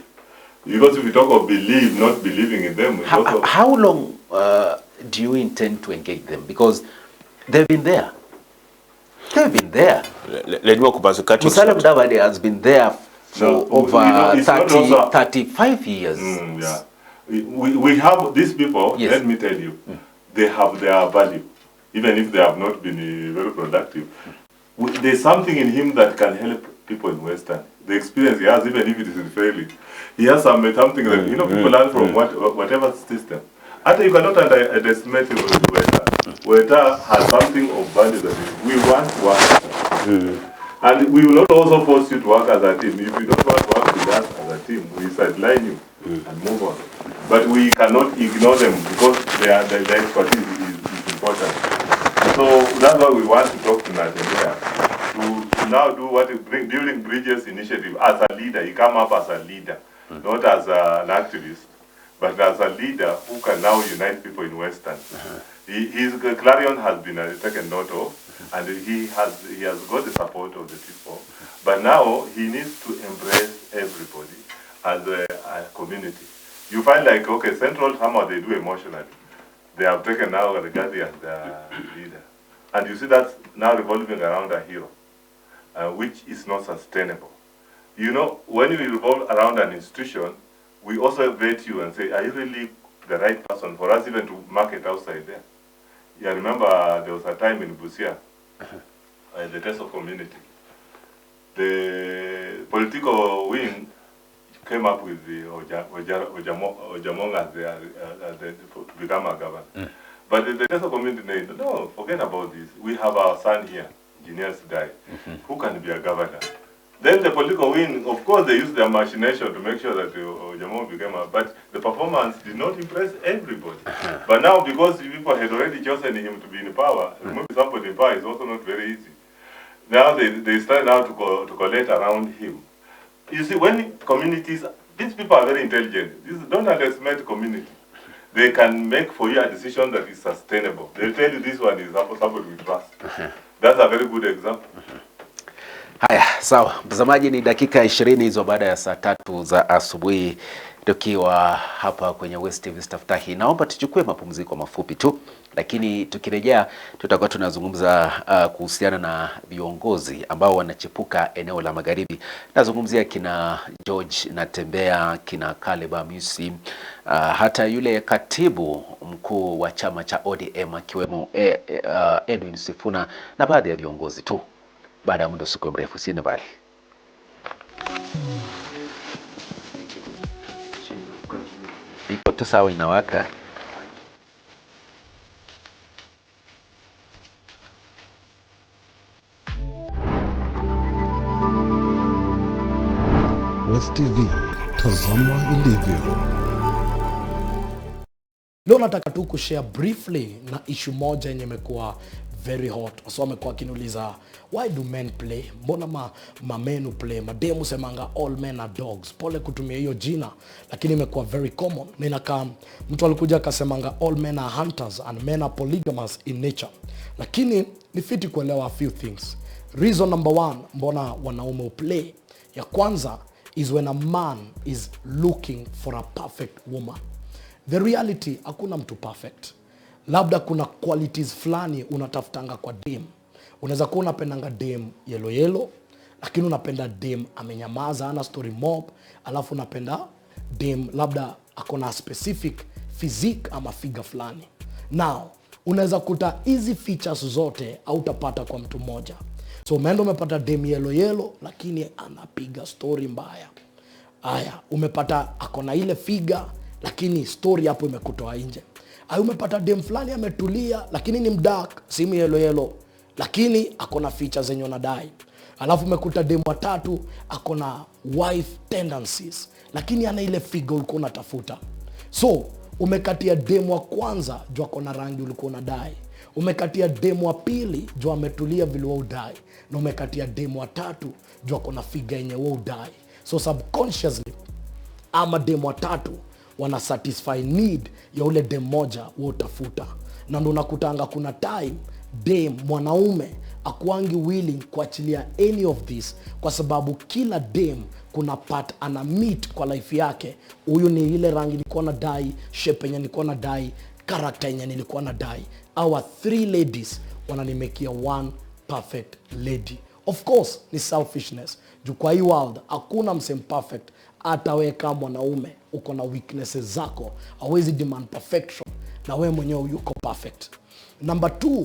Because if we talk of believe, not believing in them, how long do you intend to engage them? Because they've been there. They've been there. Musalia Mudavadi has been there for over 35 years. Yeah. We have these people, yes. Let me tell you, they have their value, even if they have not been very productive. There's something in him that can help people in Western. The experience he has, even if it is in failing, he has something that, you know, people learn from whatever system. Actually, you cannot underestimate Weta has something of value that we want to work. And we will not also force you to work as a team. If you don't want to work with us as a team, we sideline you and move on. But we cannot ignore them because their expertise is important. So that's why we want to talk to Nigeria to now do building bridges initiative as a leader. He come up as a leader, not as an activist, but as a leader who can now unite people in Western. His clarion has been taken note of, and he has got the support of the people. But now he needs to embrace everybody as a community. You find like, okay, Central somehow they do emotionally. They have taken now Regadi as their leader. And you see that now revolving around a hero, which is not sustainable. You know, when we revolve around an institution, we also vet you and say, are you really the right person for us even to market outside there? Yeah, remember there was a time in Busia, the Teso community. The political wing came up with the Ojamong as to become a governor. But the Teso community said, no, forget about this. We have our son here, Engineer Sidai, who can be a governor. Then the political wing, of course, they used their machination to make sure that Ojamong became but the performance did not impress everybody. But now, because people had already chosen him to be in power, removing somebody in power is also not very easy. Now they start now to collect around him. You see, when communities, these people are very intelligent. Don't underestimate community. They can make for you a decision that is sustainable. They'll tell you this one is somebody we trust. That's a very good example. Haya, sawa. Mtazamaji, ni dakika 20 hizo baada ya saa 3 za asubuhi tukiwa hapa kwenye Westv Staftahi. Naomba tuchukue mapumziko mafupi tu, lakini tukirejea tutakuwa tunazungumza kuhusiana na viongozi ambao wanachipuka eneo la magharibi. Nazungumzia kina George Natembea, kina Caleb Amisi, hata yule katibu mkuu wa chama cha ODM akiwemo Edwin Sifuna na baadhi ya viongozi tu. Baada ya muda siku mrefu, sina bali. Iko tu sawa, inawaka. Westv, tazama ilivyo. Leo nataka tu kushare briefly na issue moja yenye imekuwa very hot. So amekuwa akiniuliza, why do men play? Mbona mamenu play? Mademu semanga all men are dogs. Pole kutumia hiyo jina, lakini imekuwa very common. Ninaka mtu alikuja akasemanga all men are hunters and men are polygamous in nature. Lakini ni fiti kuelewa a few things. Reason number 1, mbona wanaume play? Ya kwanza is when a man is looking for a perfect woman. The reality, hakuna mtu perfect. Labda kuna qualities fulani unatafutanga kwa dem. Unaweza kuwa unapendanga dem yellow, lakini unapenda dem amenyamaza, ana story mob, alafu unapenda dem labda akona specific physique ama figure fulani. Now, unaweza kuta hizi features zote hautapata kwa mtu mmoja. So umeenda umepata dem yellow, lakini anapiga story mbaya. Aya, umepata akona ile figure, lakini story hapo imekutoa nje. Aya, umepata dem fulani ametulia, lakini ni mdark, simu yellow, lakini akona features zenye unadai. Alafu umekuta dem wa tatu akona wife tendencies, lakini ana ile figure ulikuwa unatafuta. So umekatia dem wa kwanza juu akona rangi ulikuwa unadai, umekatia dem wa pili juu ametulia vile wewe udai, na umekatia dem wa tatu juu akona figure yenye wewe udai. So subconsciously ama dem wa tatu wana satisfy need ya ule dem moja wewe utafuta. Na ndo unakutanga kuna time dem mwanaume akuangi willing kuachilia any of this, kwa sababu kila dem kuna part ana meet kwa life yake. Huyu ni ile rangi nilikuwa nadai, shape yenye nilikuwa nadai, character yenye nilikuwa nadai. Our 3 ladies wananimekia one perfect lady. Of course ni selfishness. Juu kwa hii world hakuna msem perfect. Hata wewe kama mwanaume uko na weaknesses zako, hawezi demand perfection na wewe mwenyewe yuko perfect. Number 2,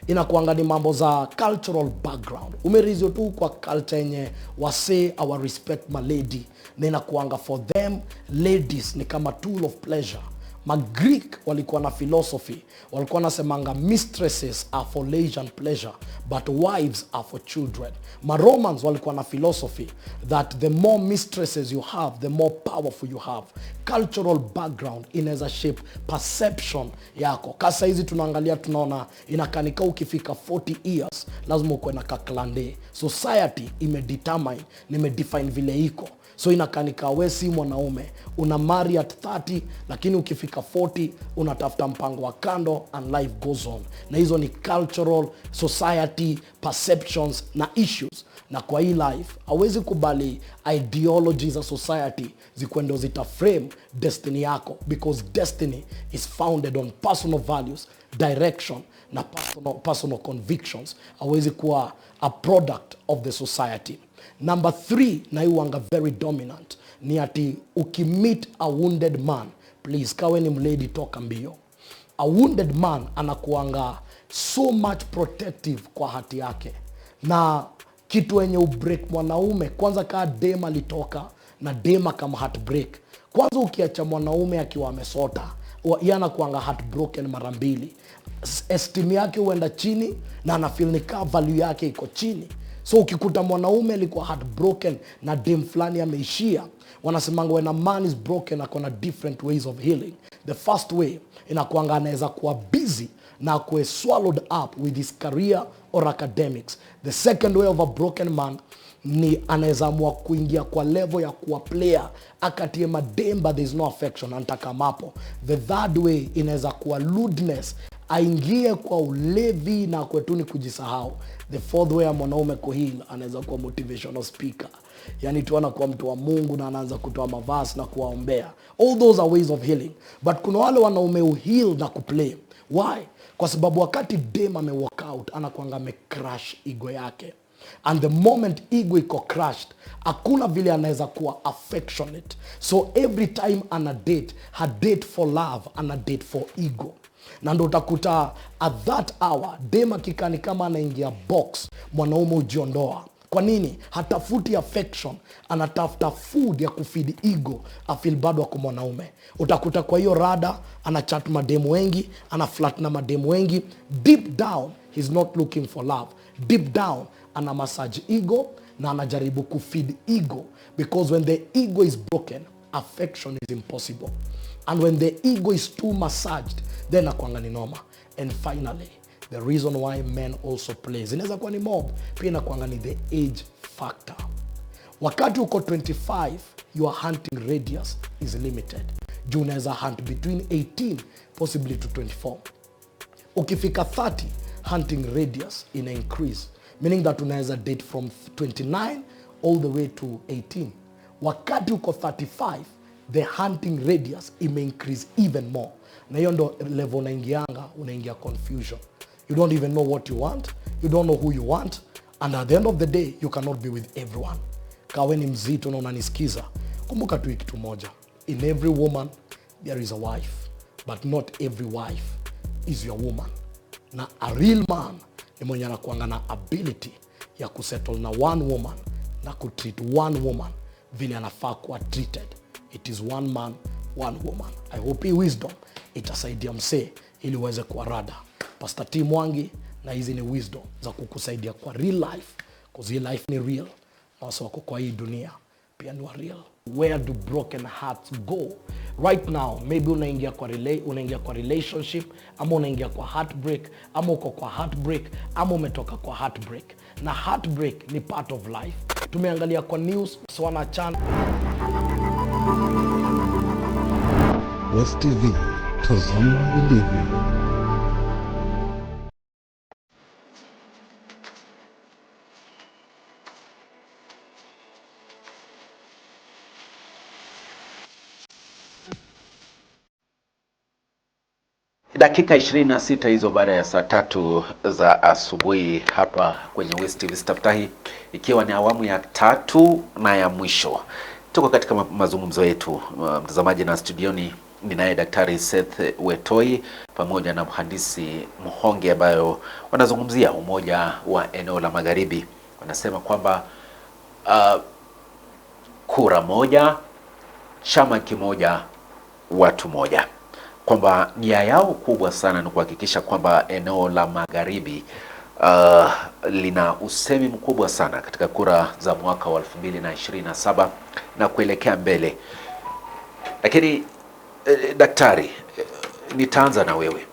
inakuanga ni mambo za cultural background. Umerizio tu kwa culture yenye wase our respect my lady, na inakuanga for them ladies ni kama tool of pleasure. Greek walikuwa na philosophy, walikuwa nasemanga mistresses are for leisure and pleasure, but wives are for children. Romans walikuwa na philosophy that the more mistresses you have, the more powerful you have. Cultural background inaweza shape perception yako. Kasa hizi tunaangalia tunaona inakanika ukifika 40 years lazima ukuwe na kaklande. Society imedefine vile iko. So inakanika we si mwanaume, una marry at 30, lakini ukifika 40 unatafuta mpango wa kando and life goes on. Na hizo ni cultural, society, perceptions na issues. Na kwa hii life hawezi kubali ideologies za society zikwendo zitaframe destiny yako, because destiny is founded on personal values, direction na personal convictions. Hawezi kuwa a product of the society. Number 3, na hiwanga very dominant, ni ati ukimeet a wounded man, please kawe ni mlady toka mbio. A wounded man anakuanga so much protective kwa hati yake. Na kitu wenye ubreak mwanaume, kwanza kaa dem alitoka na dem kama heartbreak. Kwanza ukiacha mwanaume akiwa amesota, yana kuanga heartbroken mara mbili. Esteem yake huenda chini na anafeel ni kaa value yake iko chini. So ukikuta mwanaume alikuwa heartbroken na dem fulani ameishia, wanasemanga when a man is broken akona different ways of healing. The first way inakuanga anaweza kuwa busy na kuwe swallowed up with his career or academics. The second way of a broken man ni anaweza amua kuingia kwa level ya kuwa player, akatie mademba, there is no affection, anataka mapo. The third way inaweza kuwa lewdness, aingie kwa ulevi na kwetuni kujisahau. The fourth way ya mwanaume kuheal, anaweza kuwa motivational speaker, yani tuana kwa mtu wa Mungu na anaanza kutoa mavasi na kuwaombea. All those are ways of healing. But kuna wale wanaume uheal na kuplay. Why? Kwa sababu wakati dem amewalk out, anakuanga amecrash ego yake. And the moment ego iko crushed, hakuna vile anaweza kuwa affectionate. So every time ana date, her date for love, ana date for ego. Na ndo utakuta at that hour dem akikani kama anaingia box, mwanaume ujiondoa. Kwa nini? Hatafuti affection, anatafuta food ya kufeed ego, afeel bado wako mwanaume. Utakuta kwa hiyo rada anachat mademu wengi, anaflirt na mademu wengi. Deep down he's not looking for love. Deep down ana massage ego na anajaribu kufeed ego, because when the ego is broken, affection is impossible. And when the ego is too massaged, then akwanga ni noma. And finally, the reason why men also plays, inaweza kuwa ni mob, pia inakuanga ni the age factor. Wakati uko 25, your hunting radius is limited. Juu unaweza hunt between 18 possibly to 24. Ukifika 30, hunting radius ina increase, meaning that unaweza date from 29 all the way to 18. Wakati uko 35, the hunting radius increase even more. Na hiyo ndo level unaingia confusion. You don't even know what you want, you don't know who you want, and at the end of the day you cannot be with everyone. Kawe ni mzito na unanisikiza, kumbuka tu kitu moja. In every woman there is a wife, but not every wife is your woman. Na a real man ni mwenye anakuanga na ability ya kusettle na one woman na kutreat one woman vile anafaa kuwa treated. It is one man, one woman. I hope hii wisdom itasaidia msee ili uweze kuwa rada. Pastor T Mwangi, na hizi ni wisdom za kukusaidia kwa real life, because hii life ni real. Na wasa wako kwa hii dunia pia ni wa real. Where do broken hearts go? Right now, maybe unaingia kwa relationship, ama unaingia kwa heartbreak, ama uko kwa heartbreak, ama umetoka kwa heartbreak. Na heartbreak ni part of life. Tumeangalia kwa news, Swana Chan. Westv, tazama ilivyo. Dakika 26 hizo baada ya saa 3 za asubuhi hapa kwenye Westv Staftahi, ikiwa ni awamu ya 3 na ya mwisho. Tuko katika mazungumzo yetu, mtazamaji, na studioni ninaye Daktari Seth Wetoi pamoja na mhandisi Mhonge, ambayo wanazungumzia umoja wa eneo la magharibi. Wanasema kwamba kura moja, chama kimoja, watu moja, kwamba nia yao kubwa sana ni kuhakikisha kwamba eneo la magharibi lina usemi mkubwa sana katika kura za mwaka wa 2027 na kuelekea mbele. Lakini daktari, nitaanza na wewe.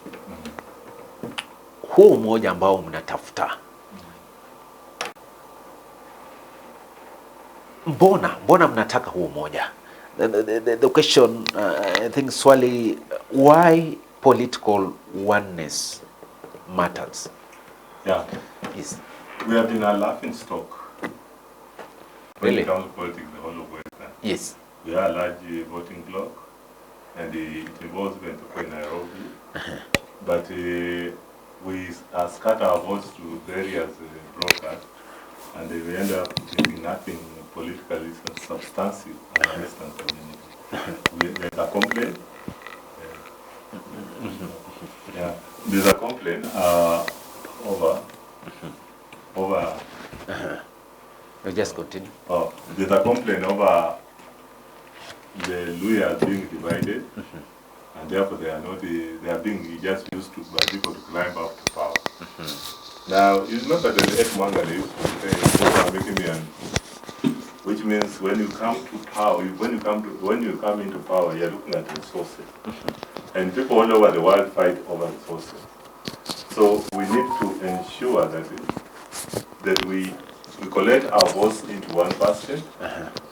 Huo umoja ambao mnatafuta, mbona mnataka huo umoja? The question, I think, swali, why political oneness matters? Yeah. Yes. We have been a laughing stock. Really? When it comes to politics, the whole of Western. Yes. We are a large voting bloc, and it involves even to Nairobi. But we scatter our votes to various brokers, and we end up doing nothing politically substantive in the Western community. There's a complaint. Yeah, there's a complaint over. You just continue. Oh, there's a complaint over the lawyers being divided, and therefore they are being just used to by people to climb up to power. Now, you remember the late Mwanga they used to say, making me an, which means when you come to power, when you come into power, you're looking at resources, and people all over the world fight over resources. So we need to ensure that we collect our votes into one basket,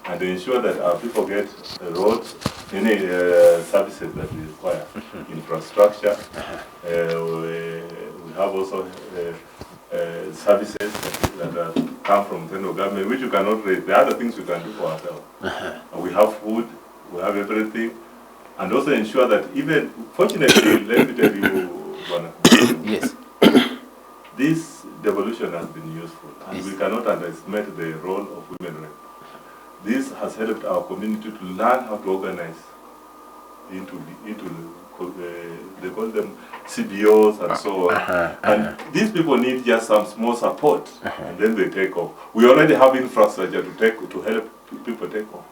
and ensure that our people get roads, any services that we require, infrastructure. We have also services that come from central government, which you cannot raise. There are other things we can do for ourselves. We have food, we have everything, and also ensure that even, fortunately, let me tell you, Yes. this devolution has been useful, and yes. we cannot underestimate the role of women rep. This has helped our community to learn how to organize into they call them CBOs and so on. And these people need just some small support, and then they take off. We already have infrastructure to help people take off,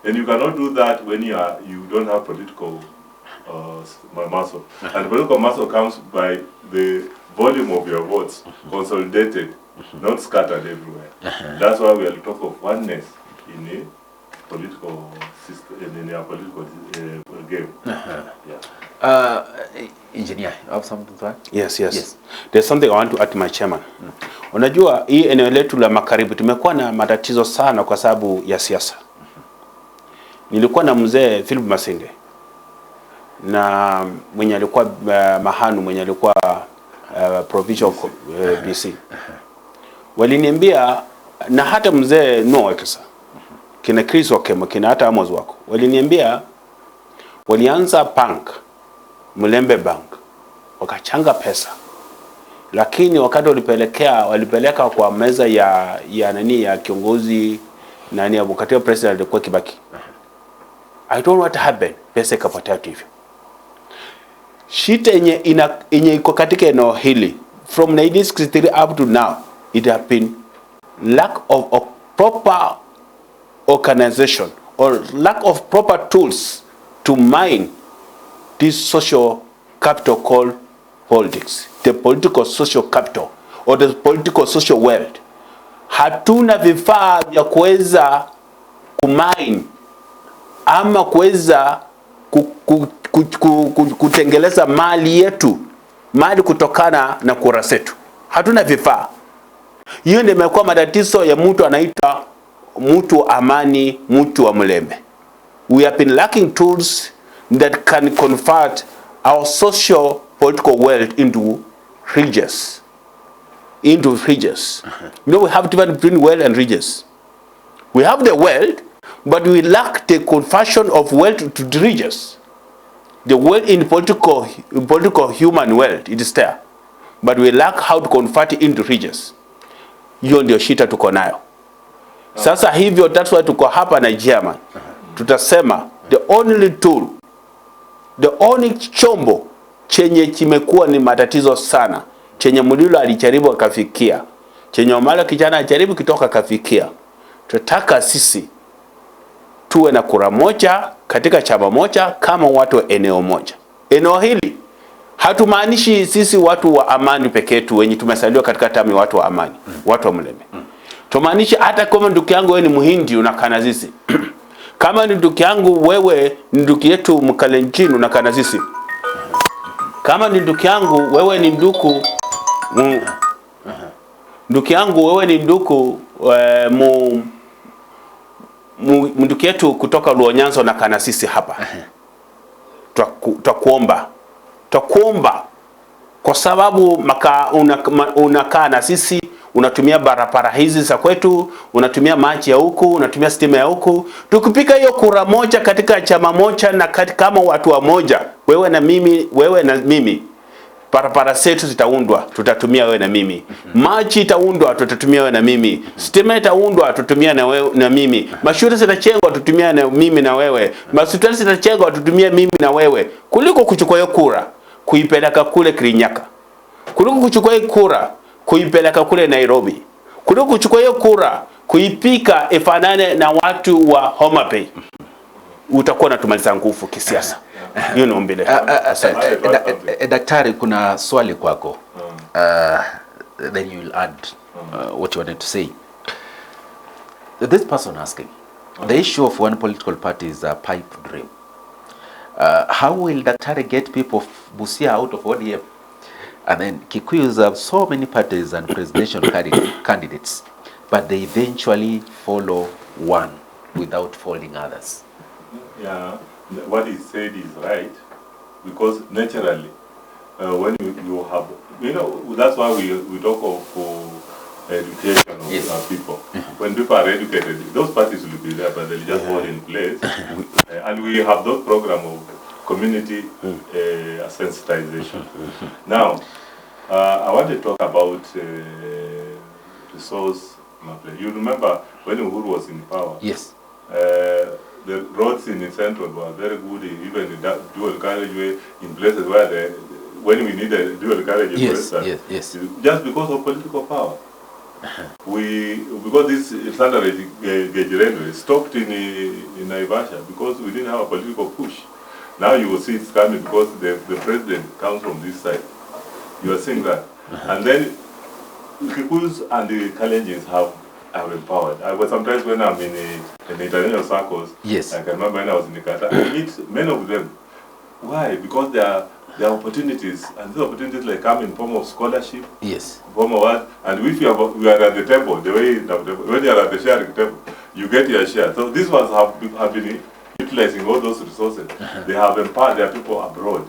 and you cannot do that when you don't have political muscle. And political muscle comes by the volume of your votes, consolidated, not scattered everywhere. That's why we are talking of oneness in a political system, in our political game. Engineer, you have something to add? Yes. There's something I want to add to my chairman. Unajua hii eneo letu la magharibi tumekuwa na matatizo sana kwa sababu ya siasa. Nilikuwa na mzee Philip Masinde na mwenye alikuwa Mahanu, mwenye alikuwa provincial BC. Waliniambia, na hata mzee Noah Kisa, kina Chris Wakema, kina hata Amos wako, waliniambia walianza bank, Mlembe Bank, wakachanga pesa, lakini wakati walipeleka kwa meza ya kiongozi wakati president alikuwa Kibaki. I don't know what happened, pesa ikapotea hivyo. Shida yenye iko katika eneo hili from 1963 up to now, it have been lack of proper organization or lack of proper tools to mine this social capital called politics, the political social capital or the political social wealth. Hatuna vifaa vya kuweza kumine ama kuweza kutengeleza mali yetu, mali kutokana na kura zetu. Hatuna vifaa. Hiyo ndio imekuwa matatizo ya mtu anaita mtu wa amani, mtu wa Mlembe. We have been lacking tools that can convert our social political wealth into riches. You know, we have difference between wealth and riches. We have the wealth, but we lack the conversion of wealth to the riches. The wealth in political human wealth, it is there, but we lack how to convert it into riches. Hiyo ndio shida tuko nayo. Sasa hivyo, that's why tuko hapa na German. Tutasema the only tool, the only chombo chenye kimekuwa ni matatizo sana, chenye Mulilo alijaribu akafikia, chenye Omala kijana alijaribu kitoka akafikia. Tunataka sisi tuwe na kura moja katika chama moja kama watu wa eneo moja. Eneo hili hatumaanishi sisi watu wa amani pekee tu wenye tumesaliwa katika tami watu wa amani, watu wa Mlembe. Tumaanishi hata kama ndugu yangu wewe ni Muhindi unakana sisi. Kama ni ndugu yangu wewe ni ndugu yetu Mkalenjin unakana sisi. Kama ni ndugu yangu wewe ni ndugu yangu wewe ni ndugu ndugu yetu kutoka Luonyanzo na kana sisi hapa. Tutakuomba kwa sababu unakaa na sisi, unatumia barabara hizi za kwetu, unatumia maji ya huku, unatumia stima ya huku. Tukipika hiyo kura moja katika chama moja na kama watu wa moja, wewe na mimi, barabara zetu zitaundwa, tutatumia wewe na mimi. Maji itaundwa, tutatumia wewe na mimi. Stima itaundwa, tutatumia na wewe na mimi. Mashule zitachengwa, tutatumia na mimi na wewe. Hospitali zitachengwa, tutatumia mimi na wewe. Kuliko kuchukua hiyo kura kuipeleka kule Kirinyaga, kuliko kuchukua hiyo kura kuipeleka kule Nairobi, kuliko kuchukua hiyo kura kuipika ifanane na watu wa Homa Bay, utakuwa unatumaliza nguvu kisiasa. Hiyo ni ombi letu. Daktari, kuna swali kwako. Then you will add what you wanted to say. This person asking, the issue of one political party is a pipe dream. How will Daktari get people of Busia out of ODM? And then Kikuyus have so many parties and presidential candidates, but they eventually follow one without following others. Yeah, what he said is right, because naturally, when you have, that's why we talk of education of people. When people are educated, those parties will be there, but they'll just fall in place. And we have those programs of community sensitization. Now, I want to talk about resource mapping. You remember when Uhuru was in power? Yes. The roads in the central were very good, even the dual carriageway in places where when we need a dual carriageway, yes. Just because of political power. Because this standard gauge railway stopped in Naivasha because we didn't have a political push. Now you will see it's coming because the president comes from this side. You are seeing that. And then Kikuyus and the Kalenjins have empowered. Sometimes when I'm in the international circles, yes. I can remember when I was in the Qatar, I meet many of them. Why? Because there are opportunities, and these opportunities like come in form of scholarship, yes, form of what, and if we are at the table, the way when you are at the sharing table, you get your share. So these ones have been utilizing all those resources. They have empowered their people abroad,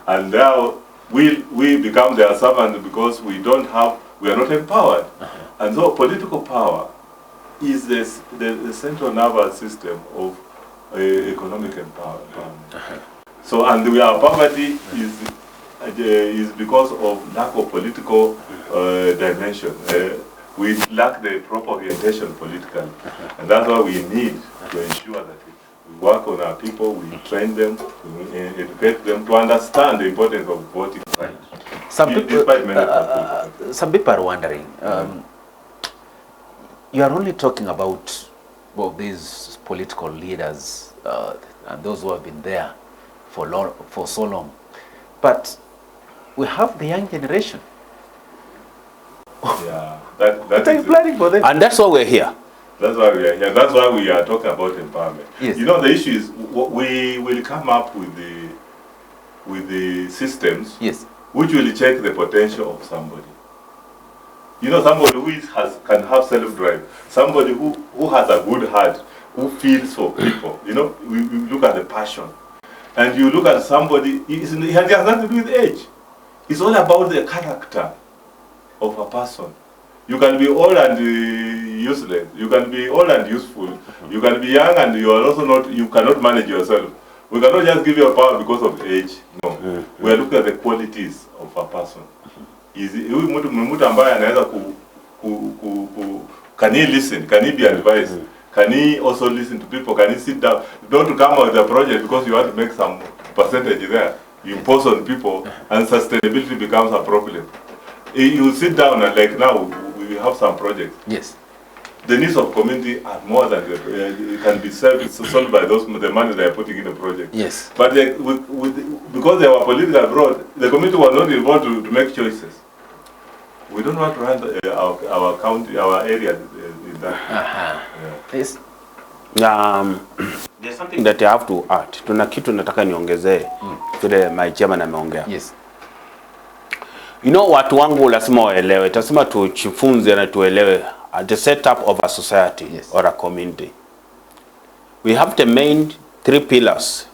and now we become their servant because we are not empowered. And so political power is the central nervous system of economic empowerment. So, and our poverty is because of lack of political dimension. We lack the proper orientation politically, and that's why we need to ensure that we work on our people, we train them, we educate them to understand the importance of voting right. Some people are wondering, you are only talking about these political leaders and those who have been there for so long, but we have the young generation. Yeah, that what are you planning for them? And that's why we're here. That's why we are here. That's why we are talking about empowerment. Yes. You know, the issue is we will come up with the systems, yes, which will check the potential of somebody. You know, somebody who can have self-drive, somebody who has a good heart, who feels for people. You know, we look at the passion. And you look at somebody, it has nothing to do with age. It's all about the character of a person. You can be old and useless. You can be old and useful. You can be young and you are also not. You cannot manage yourself. We cannot just give you a power because of age. No, we are looking at the qualities of a person. Mtu ambaye anaweza can he listen? Can he be advised? Can he also listen to people? Can he sit down? Don't come out with a project because you want to make some percentage there. You impose on people and sustainability becomes a problem. You sit down and like now we have some projects. yes, The needs of community are more than it can be solved by the money they are putting in the project. yes. But because they were political abroad, the community was not involved to make choices. We don't want to run our county, our area in that. Yes. There's something that I have to add. Tuna kitu nataka niongezee vile my chairman ameongea. Yes. You know, watu wangu lazima waelewe, tasema tujifunze na tuelewe the setup of a society, yes, or a community. We have the main 3 pillars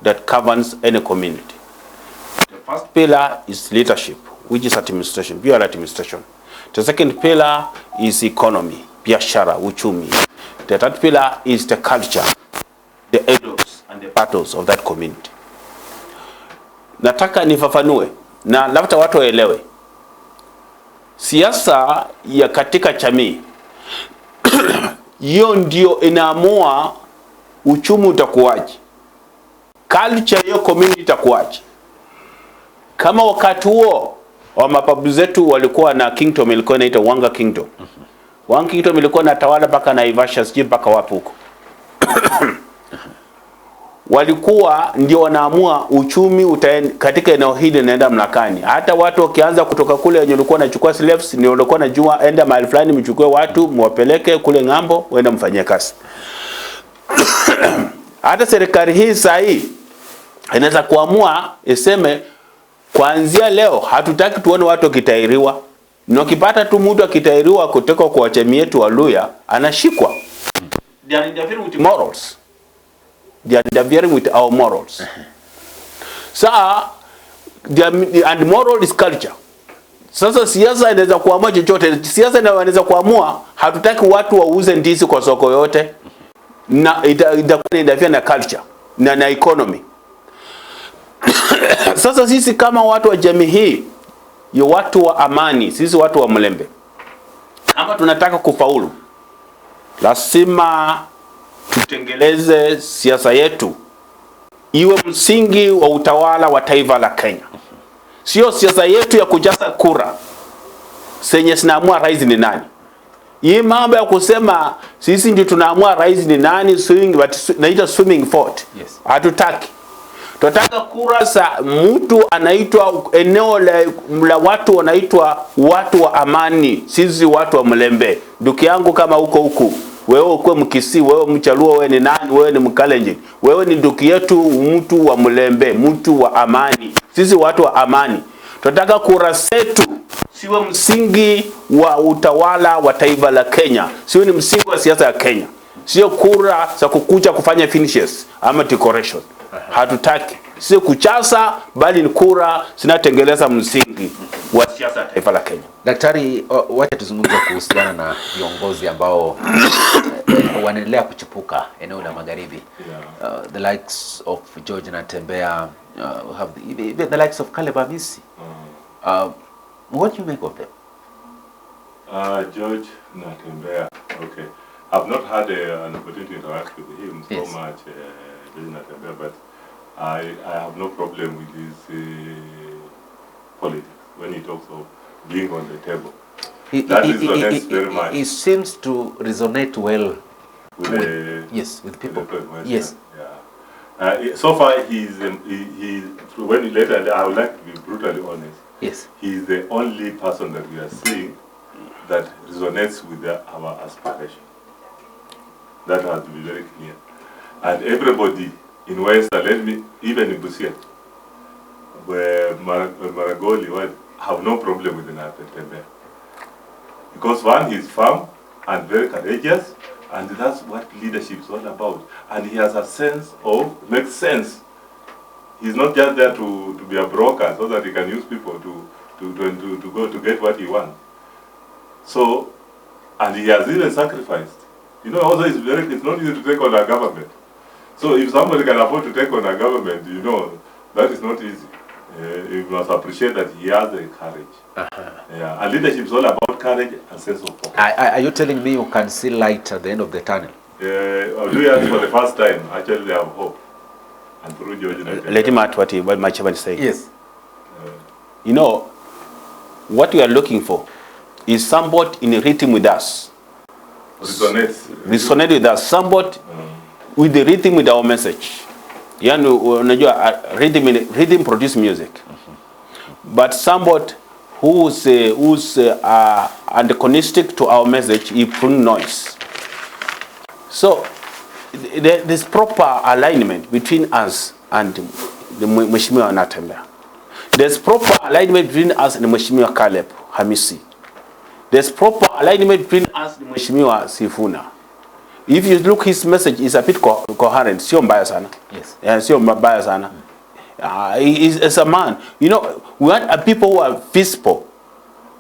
that governs any community. The first pillar is leadership, which is administration, pure administration. The second pillar is economy, biashara, uchumi. The third pillar is the culture, the elders and the battles of that community. Nataka nifafanue na labda watu waelewe. Siasa ya katika jamii hiyo ndio inaamua uchumi utakuwaje, culture hiyo community itakuwaje. Kama wakati huo wa mababu zetu walikuwa na kingdom ilikuwa inaitwa Wanga Kingdom. Wanga Kingdom ilikuwa na tawala mpaka Naivasha, sije mpaka wapi huko. Walikuwa ndio wanaamua uchumi katika eneo hili naenda mlakani. Hata watu wakianza kutoka kule wenye walikuwa wanachukua slaves, ndio walikuwa wanajua enda mahali fulani mchukue watu mwapeleke kule ngambo waende mfanyie kazi. Hata serikali hii sasa hii inaweza kuamua iseme kuanzia leo hatutaki tuone watu wakitairiwa. Ukipata tu mtu akitairiwa kutoka kwa jamii yetu wa Luya anashikwa. They are interfering with morals. They are interfering with our morals. So, and moral is culture. Sasa siasa inaweza kuamua chochote. Siasa inaweza kuamua hatutaki watu wauze ndizi kwa soko yote, na itakuwa interfere na culture na economy. Sasa sisi kama watu wa jamii hii, ya watu wa amani, sisi watu wa Mlembe, kama tunataka kufaulu, lazima tutengeleze siasa yetu iwe msingi wa utawala wa taifa la Kenya. Sio siasa yetu ya kujaza kura senye sinaamua rais ni nani. Hii mambo ya kusema sisi ndio tunaamua rais ni nani, naita swimming fort. Yes. Hatutaki. Tunataka kura za mtu anaitwa eneo la watu wanaitwa watu wa amani. Sisi watu wa Mlembe. Ndugu yangu kama huko wewe ukwe Mkisii, wewe Mchaluo, wewe ni nani, wewe ni Mkalenjin, wewe ni ndugu yetu, mtu wa Mlembe, mtu wa amani. Sisi watu wa amani. Tunataka kura zetu siwe msingi wa utawala wa taifa la Kenya. Siwe ni msingi wa siasa ya Kenya. Sio kura za kukuja kufanya finishes ama decoration. Hatutaki. Sio kuchasa, bali ni kura zinatengeleza msingi wa siasa ya taifa la Kenya. Daktari, wacha tuzungumze kuhusiana na viongozi ambao wanaendelea kuchipuka eneo la magharibi. Yeah. The likes of George Natembea, have even the likes of Caleb Amisi. What do you make of them? George Natembea, okay. I've not had an opportunity to interact with him so Yes. much, George Natembea, but I have no problem with his politics when he talks of being on the table. That resonates very much. He seems to resonate well with people. With Yes. Yeah. So far, he's when he later, I would like to be brutally honest. Yes. He's the only person that we are seeing that resonates with our aspiration. That has to be very clear. And everybody in Western, even in Busia, where Maragoli have no problem with the Natembea. Because one, he's firm and very courageous, and that's what leadership is all about. And he has a sense of, makes sense. He's not just there to be a broker so that he can use people to go to get what he wants. So, and he has even sacrificed. You know, also it's not easy to take on a government. So if somebody can afford to take on a government, you know, that is not easy. You must appreciate that he has the courage. Yeah, and leadership is all about courage and sense of purpose. Are you telling me you can see light at the end of the tunnel? For the first time, actually they have hope. And through George Natembea. Let him add what my chairman is saying. Yes. You know, what we are looking for is somebody in a rhythm with us. Resonate with us. Somebody with the rhythm with our message. Rhythm produce music. But somebody who's antagonistic to our message, he brings noise. So there's proper alignment between us and the Mheshimiwa Natembea. There's proper alignment between us and the Mheshimiwa Caleb Hamisi. There's proper alignment between us and the Mheshimiwa Sifuna. If you look, his message is a bit coherent. Sio mbaya sana. Yes. Sio mbaya sana. As a man, you know, we want a people who are visible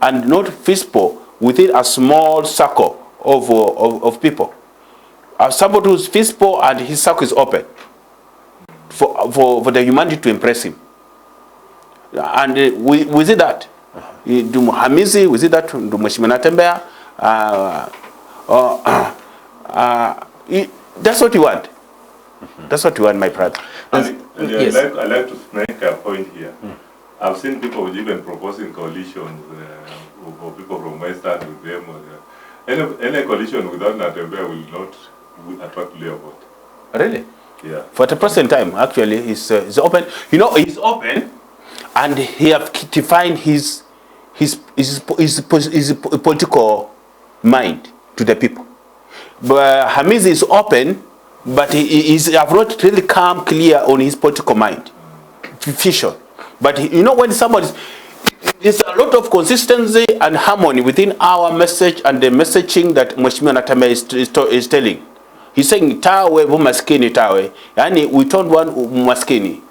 and not visible within a small circle of people. Somebody who's visible and his circle is open for the humanity to impress him. And we see that. Do Hamisi, we see that. Do Mheshimiwa Natembea. That's what you want. That's what you want, my brother. Yes. I like to make a point here. I've seen people even proposing coalitions for people from Western with them. Any coalition without Natembea will not attract Leo vote. Really? Yeah. For the present time, actually, he's open. You know, he's open, and he have defined his political mind to the people. But Hamisi is open, but he have not really come clear on his political mind, vision. But you know, when there's a lot of consistency and harmony within our message and the messaging that Mheshimiwa Natembea is telling. He's saying, tawe maskini tawe. Yani, we don't want maskini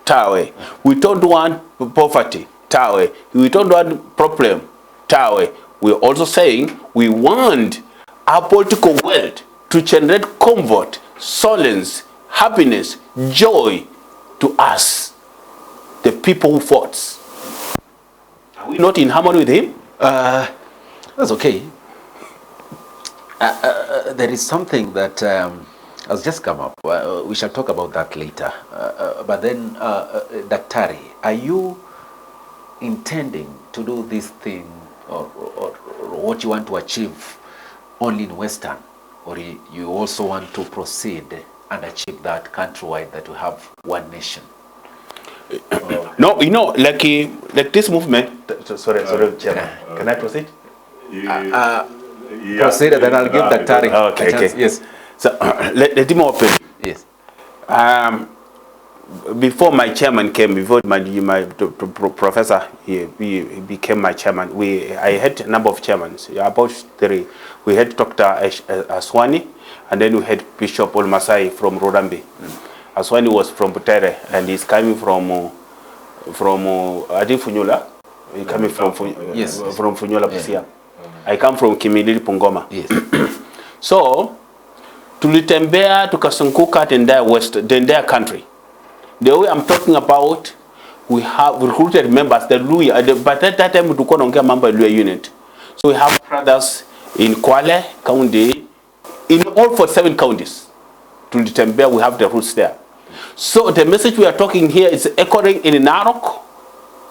tawe. We don't want poverty tawe. We don't want problem tawe. We're also saying we want our political world to generate comfort, solace, happiness, joy to us, the people who fought. Are we not in harmony with him? That's okay. There is something that has just come up. We shall talk about that later. But then, Daktari, are you intending to do this thing or what you want to achieve only in Western? Or you also want to proceed and achieve that countrywide, that we have one nation? No, you know, like this movement. Sorry, Chairman. Can I proceed? Proceed, then I'll give Daktari a chance. Yes. So let him open. Yes. Before my chairman came, before my professor he became my chairman, I had a number of chairmen, about 3. We had Dr. Aswani, and then we had Bishop Olmasai from Rodambi. Aswani was from Butere, and he's coming from Adi Funyula. He's coming from Funyula, Busia. I come from Kimilili, Pungoma. Yes. So tulitembea tukazunguka the entire country. The way I'm talking about, we have recruited members, the Luya, but at that time tulikuwa naongea mambo ya Luya unit. So we have brothers in Kwale County, in all 47 counties. Tulitembea, we have the roots there. So the message we are talking here is echoing in Narok.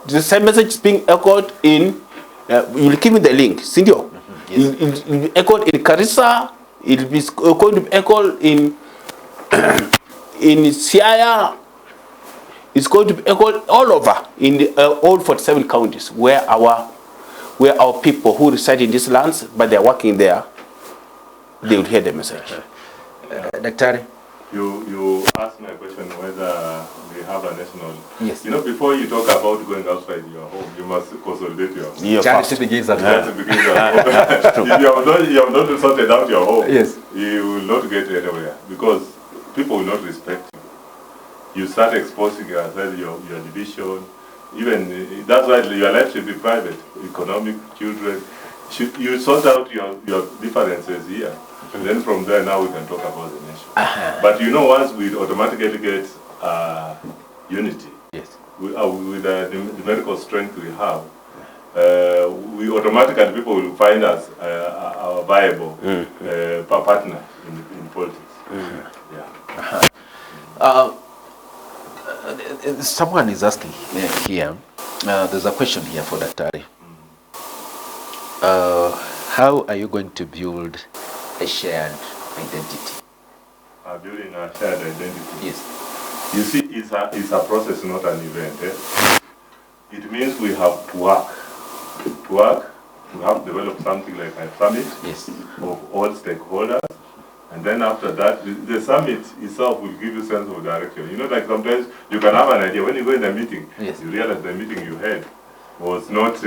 The same message is being echoed in, you'll give me the link, Sindio? Yes. It'll be echoed in Karisa, it'll be going to be echoed in Siaya, it's going to be echoed all over in the, all 47 counties where our people who reside in these lands, but they're working there, they would hear the message. Daktari? You asked me a question whether we have a national. Yes. You know, before you talk about going outside your home, you must consolidate your home. Yeah, Charity first. begins at That's home. the beginning of If you have not sorted out your home, Yes. you will not get anywhere because people will not respect you. You start exposing yourself, your division. Even that's why your life should be private. Economic, children. You sort out your differences here. And then from there, now we can talk about the nation. But you know, once we automatically get unity, Yes. with the numerical strength we have, we automatically, people will find us a viable partner in politics. Yeah. Someone is asking here, there's a question here for Daktari. How are you going to build a shared identity? Building a shared identity. Yes. You see, it's a process, not an event. It means we have to work. To work, we have to develop something like a summit Yes. of all stakeholders. And then after that, the summit itself will give you a sense of direction. You know, like sometimes you can have an idea. When you go in a meeting, Yes. you realize the meeting you had was not,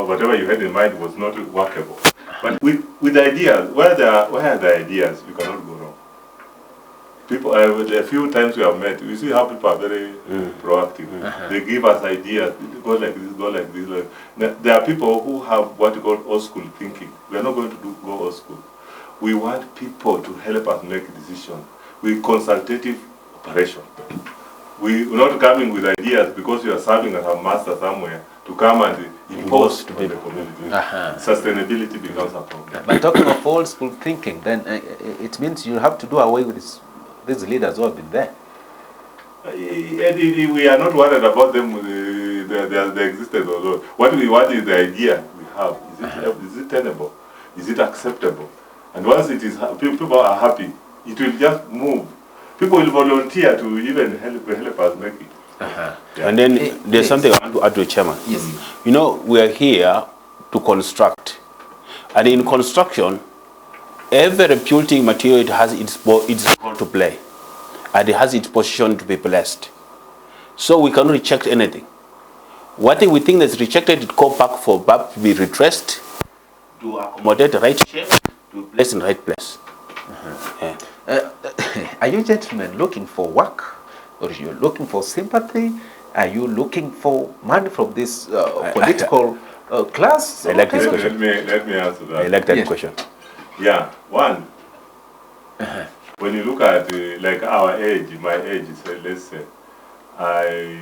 whatever you had in mind was not workable. But with ideas, where are the ideas, you cannot go wrong. People, a few times we have met, you see how people are very proactive. They give us ideas, go like this, go like this. There are people who have what you call old school thinking. We are not going to go old school. We want people to help us make decisions. We consultative operation. We are not coming with ideas because you are serving as a master somewhere to come and impose to the community. Sustainability becomes a problem. But talking of old school thinking, then it means you have to do away with these leaders who have been there. We are not worried about them, their existence. Although what we want is the idea we have. Is it tenable? Is it acceptable? And once it is, people are happy, it will just move. People will volunteer to even help us make it. Yeah. And then there's something I want to add to the chairman. Yes. You know, we are here to construct. And in construction, every building material, it has its role to play. And it has its position to be blessed. So we cannot reject anything. What we think that's rejected, it go back to be redressed, to accommodate the right shape, to place in the right place. Yeah. Are you gentlemen looking for work? Or are you looking for sympathy? Are you looking for money from this political class? I like this question. Let me answer that. I like that Yes. question. Yeah, one. When you look at like our age, my age, let's say, I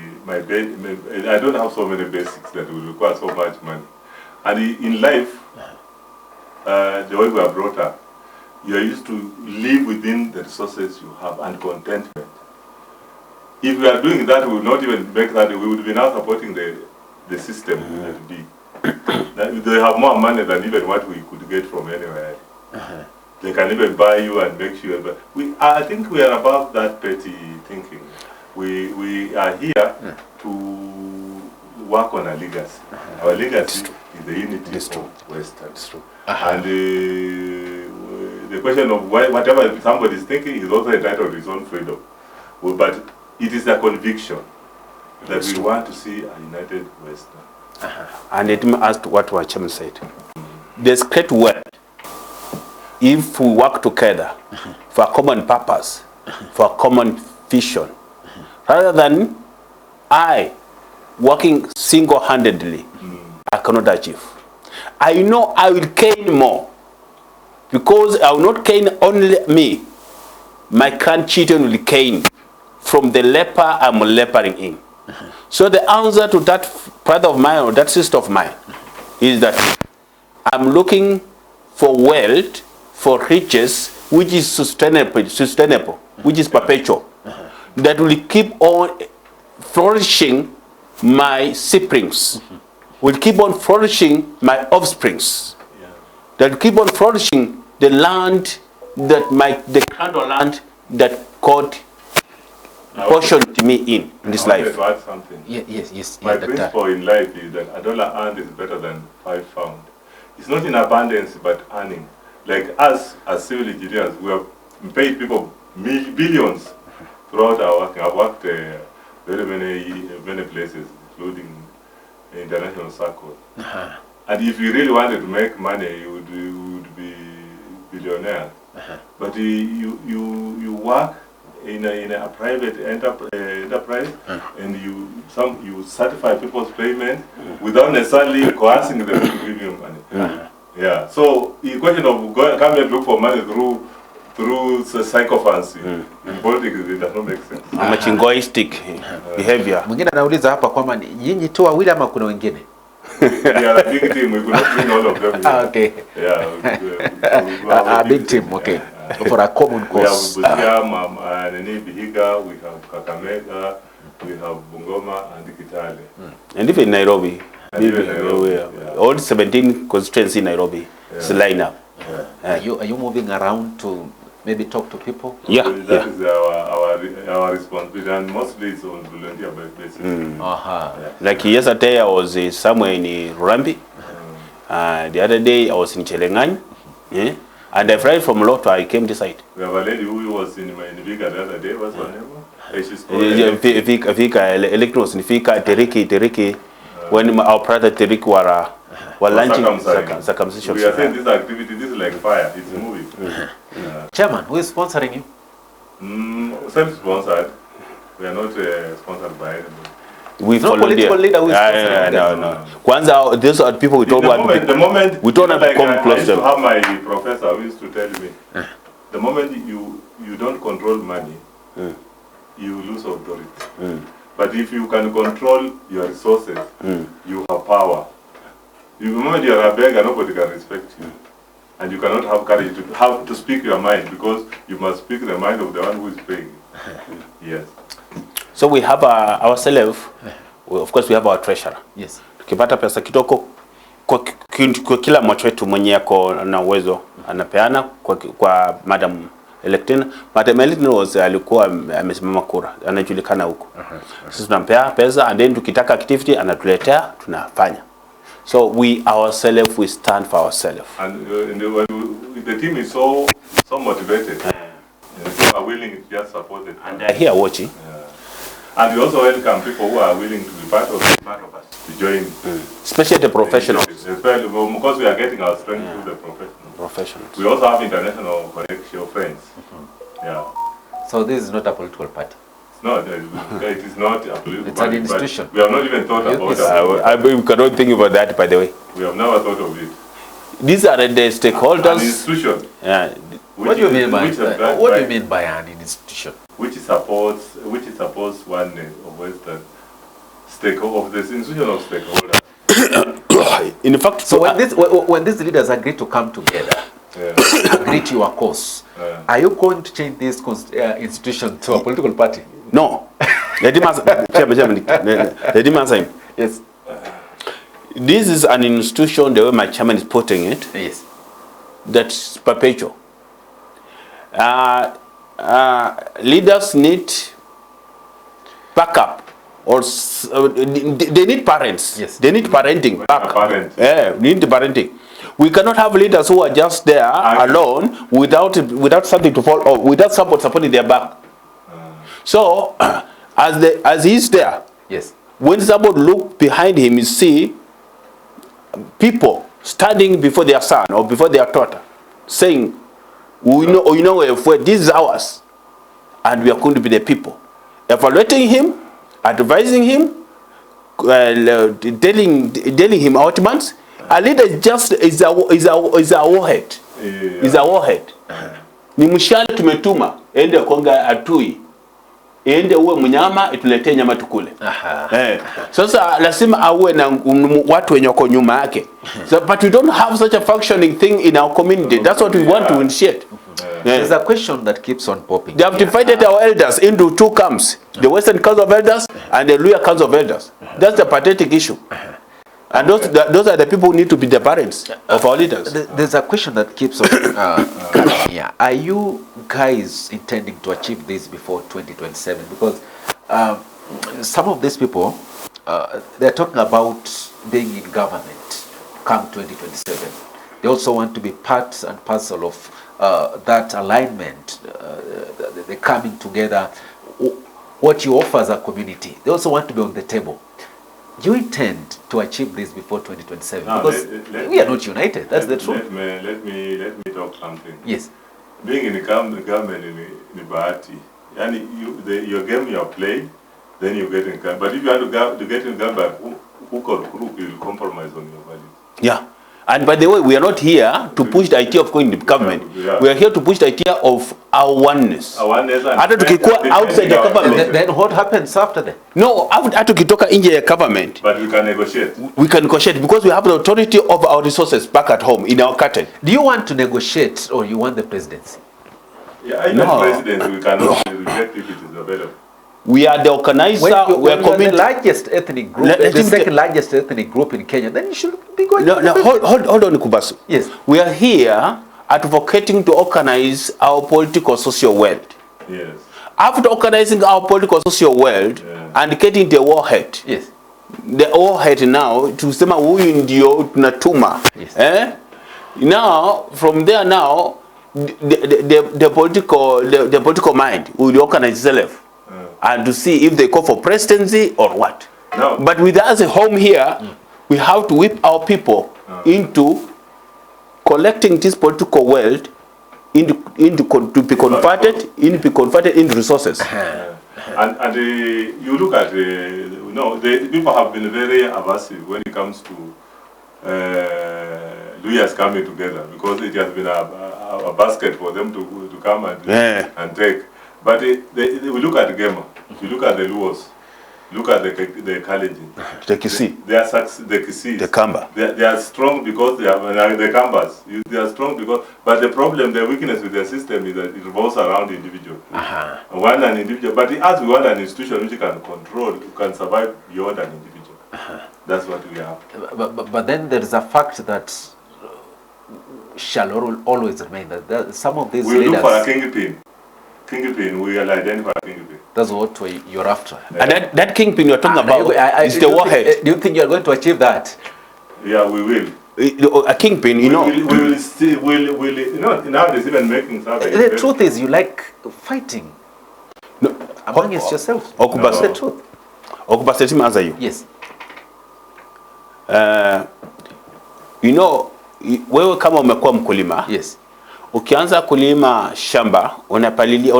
don't have so many basics that will require so much money. And in life, the way we are brought up, you are used to live within the resources you have and contentment. If we are doing that, we will not even make that. We would be now supporting the system that be. They have more money than even what we could get from anywhere. They can even buy you and make sure. But I think we are above that petty thinking. We are here to work on a legacy. Our legacy is the unity of Western. And the question of whatever somebody is thinking is also entitled to his own freedom. But it is a conviction that we want to see a united Western. And let me ask what our chairman said. There's great wealth if we work together for a common purpose, for a common vision, rather than I working single-handedly, I cannot achieve. I know I will gain more because I will not gain only me, my grandchildren will gain from the leper I'm lepering in. So the answer to that brother of mine or that sister of mine is that I'm looking for wealth, for riches, which is sustainable, which is perpetual, that will keep on flourishing my siblings, will keep on flourishing my offsprings, that will keep on flourishing the land that the kind of land that God portioned me in this life. To add something. Yes. My principle in life is that a dollar earned is better than 5 found. It's not in abundance, but earning. Like us, as civil engineers, we have paid people billions throughout our work. I've worked very many places, including international circles. And if you really wanted to make money, you would be billionaire. But you work in a private enterprise, and you certify people's payment without necessarily coercing them to give you money. Yeah. So the question of coming and look for money through sycophancy in politics, it does not make sense. Machingoistic behavior. Mwingine anauliza hapa kwamba nyinyi tu wawili ama kuna wengine? We are a big team. We could not win all of them. Okay. Yeah. A big team. Okay. For a common cause. We have Busia, Vihiga, we have Kakamega, we have Bungoma, and Kitale. And even Nairobi. And even Nairobi, All 17 constituencies in Nairobi. It's a lineup. Are you moving around to maybe talk to people? Yeah. So that is our responsibility, and mostly it's on volunteer basis. Like yesterday I was somewhere in Rurambi. The other day I was in Chelengani. Yeah. And I fly from Lotto, I came this side. We have a lady who was in Vihiga the other day. What's her name? She's called Fika Teriki. When our brother Teriki were launching circumcision. We are saying this activity, this is like fire, it's moving. Chairman, who is sponsoring you? Self-sponsored. We are not sponsored by anybody. We no political leader who is sponsoring no. Kwanza, these are people we don't want to be. The moment we don't have to come close to them. I used to have my professor who used to tell me, the moment you don't control money, you lose authority. But if you can control your resources, you have power. The moment you are a beggar, nobody can respect you. And you cannot have courage to speak your mind, because you must speak the mind of the one who is paying. Yes. So we have ourselves, of course we have our treasurer. Yes. Tukipata pesa kitoko kwa kila mmoja wetu mwenye yako na uwezo anapeana kwa Madam Electina. Madam Electina alikuwa amesimama kura, anajulikana huko. Sisi tunampea pesa, and then tukitaka activity anatuletea, tunafanya. So we ourselves, we stand for ourselves. And the team is so motivated. People are willing to just support it. And they're here watching. And we also welcome people who are willing to be part of us, to join. Especially the professionals. Especially because we are getting our strength through the professionals. We also have international connection friends. Yeah. So this is not a political party? No, it is not a political it's party. an institution. We have not even thought about it. We cannot think about that, by the way. We have never thought of it. These are the stakeholders. An institution. Yeah. What do you mean by an institution? Which supports oneness of Western of the institution of stakeholders. In fact, so when these leaders agree to come together, agree to your cause, are you going to change this institution to a political party? No. Let him answer him. Yes. This is an institution, the way my chairman is putting it. Yes. That's perpetual. Leaders need backup, or they need parents. Yes. They need parenting. Need parenting. We cannot have leaders who are just there alone without something to fall, or without support supporting their back. So as he's there, yes. When somebody look behind him, you see people standing before their son or before their daughter, saying, "We know if this is ours, and we are going to be the people." Evaluating him, advising him, telling him outcomes. A leader is a warhead. Is a warhead. Ni mshale tumetuma, ende konga atui. Ende uwe mnyama, ituletee nyama tukule. Sasa lazima awe na watu wenye wako nyuma yake. So, but we don't have such a functioning thing in our community. That's what we want to initiate. There's a question that keeps on popping. They have divided our elders into two camps. The Western Council of Elders and the Luya Council of Elders. That's the pathetic issue. And those are the people who need to be the parents of our leaders. There's a question that keeps on coming here. Are you guys intending to achieve this before 2027? Because some of these people, they're talking about being in government come 2027. They also want to be part and parcel of that alignment, the coming together, what you offer as a community. They also want to be on the table. Do you intend to achieve this before 2027? No, because we are not united. That's the truth. Let me talk something. Yes. Being in the government in Bahati, your game you are playing, then you get in government. But if you want to get in government, who will compromise on your values? Yeah. And by the way, we are not here to push the idea of going to government. Yeah. We are here to push the idea of our oneness. Our oneness and outside the government. Then what happens after that? No, after tukitoka nje ya government. But we can negotiate. We can negotiate because we have the authority of our resources back at home in our curtain. Do you want to negotiate or you want the presidency? Yeah, I know presidency. We cannot reject if it is available. We are the organizer. We are the largest ethnic group, the second largest ethnic group in Kenya. Then you should be going. No, hold on, Kubasu. Yes. We are here advocating to organize our political social world. Yes. After organizing our political social world and getting the warhead. Yes. The warhead now to sema huyu ndio tunatuma. Yes. Now from there now the political mind will organize itself. And to see if they call for presidency or what. No. But with us at home here, we have to whip our people into collecting this political wealth to be converted into resources. And you look at the people have been very aversive when it comes to lawyers coming together because it has been a basket for them to come and take. But we look at the Gema, we look at the Luos, look at the Kalenjin. The Kisi. They are the Kisi. The Kamba. They are strong because they have the Kambas. They are strong because, but the problem, the weakness with their system is that it revolves around the individual. One an individual, but as we want an institution which can control, can survive beyond an individual. That's what we have. But then there is a fact that shall always remain that some of these we leaders. Look for a kingpin. Kingpin, we will identify kingpin. That's what you're after. And that kingpin you're talking about is the warhead. Do you think you're going to achieve that? Yeah, we will. A kingpin, you know. We will still, nowadays even making something. The truth is you like fighting amongst yourselves. That's the truth. Okubasi, let me answer you. Yes. Wewe kama umekuwa mkulima. Yes. Ukianza kulima shamba, unapalilia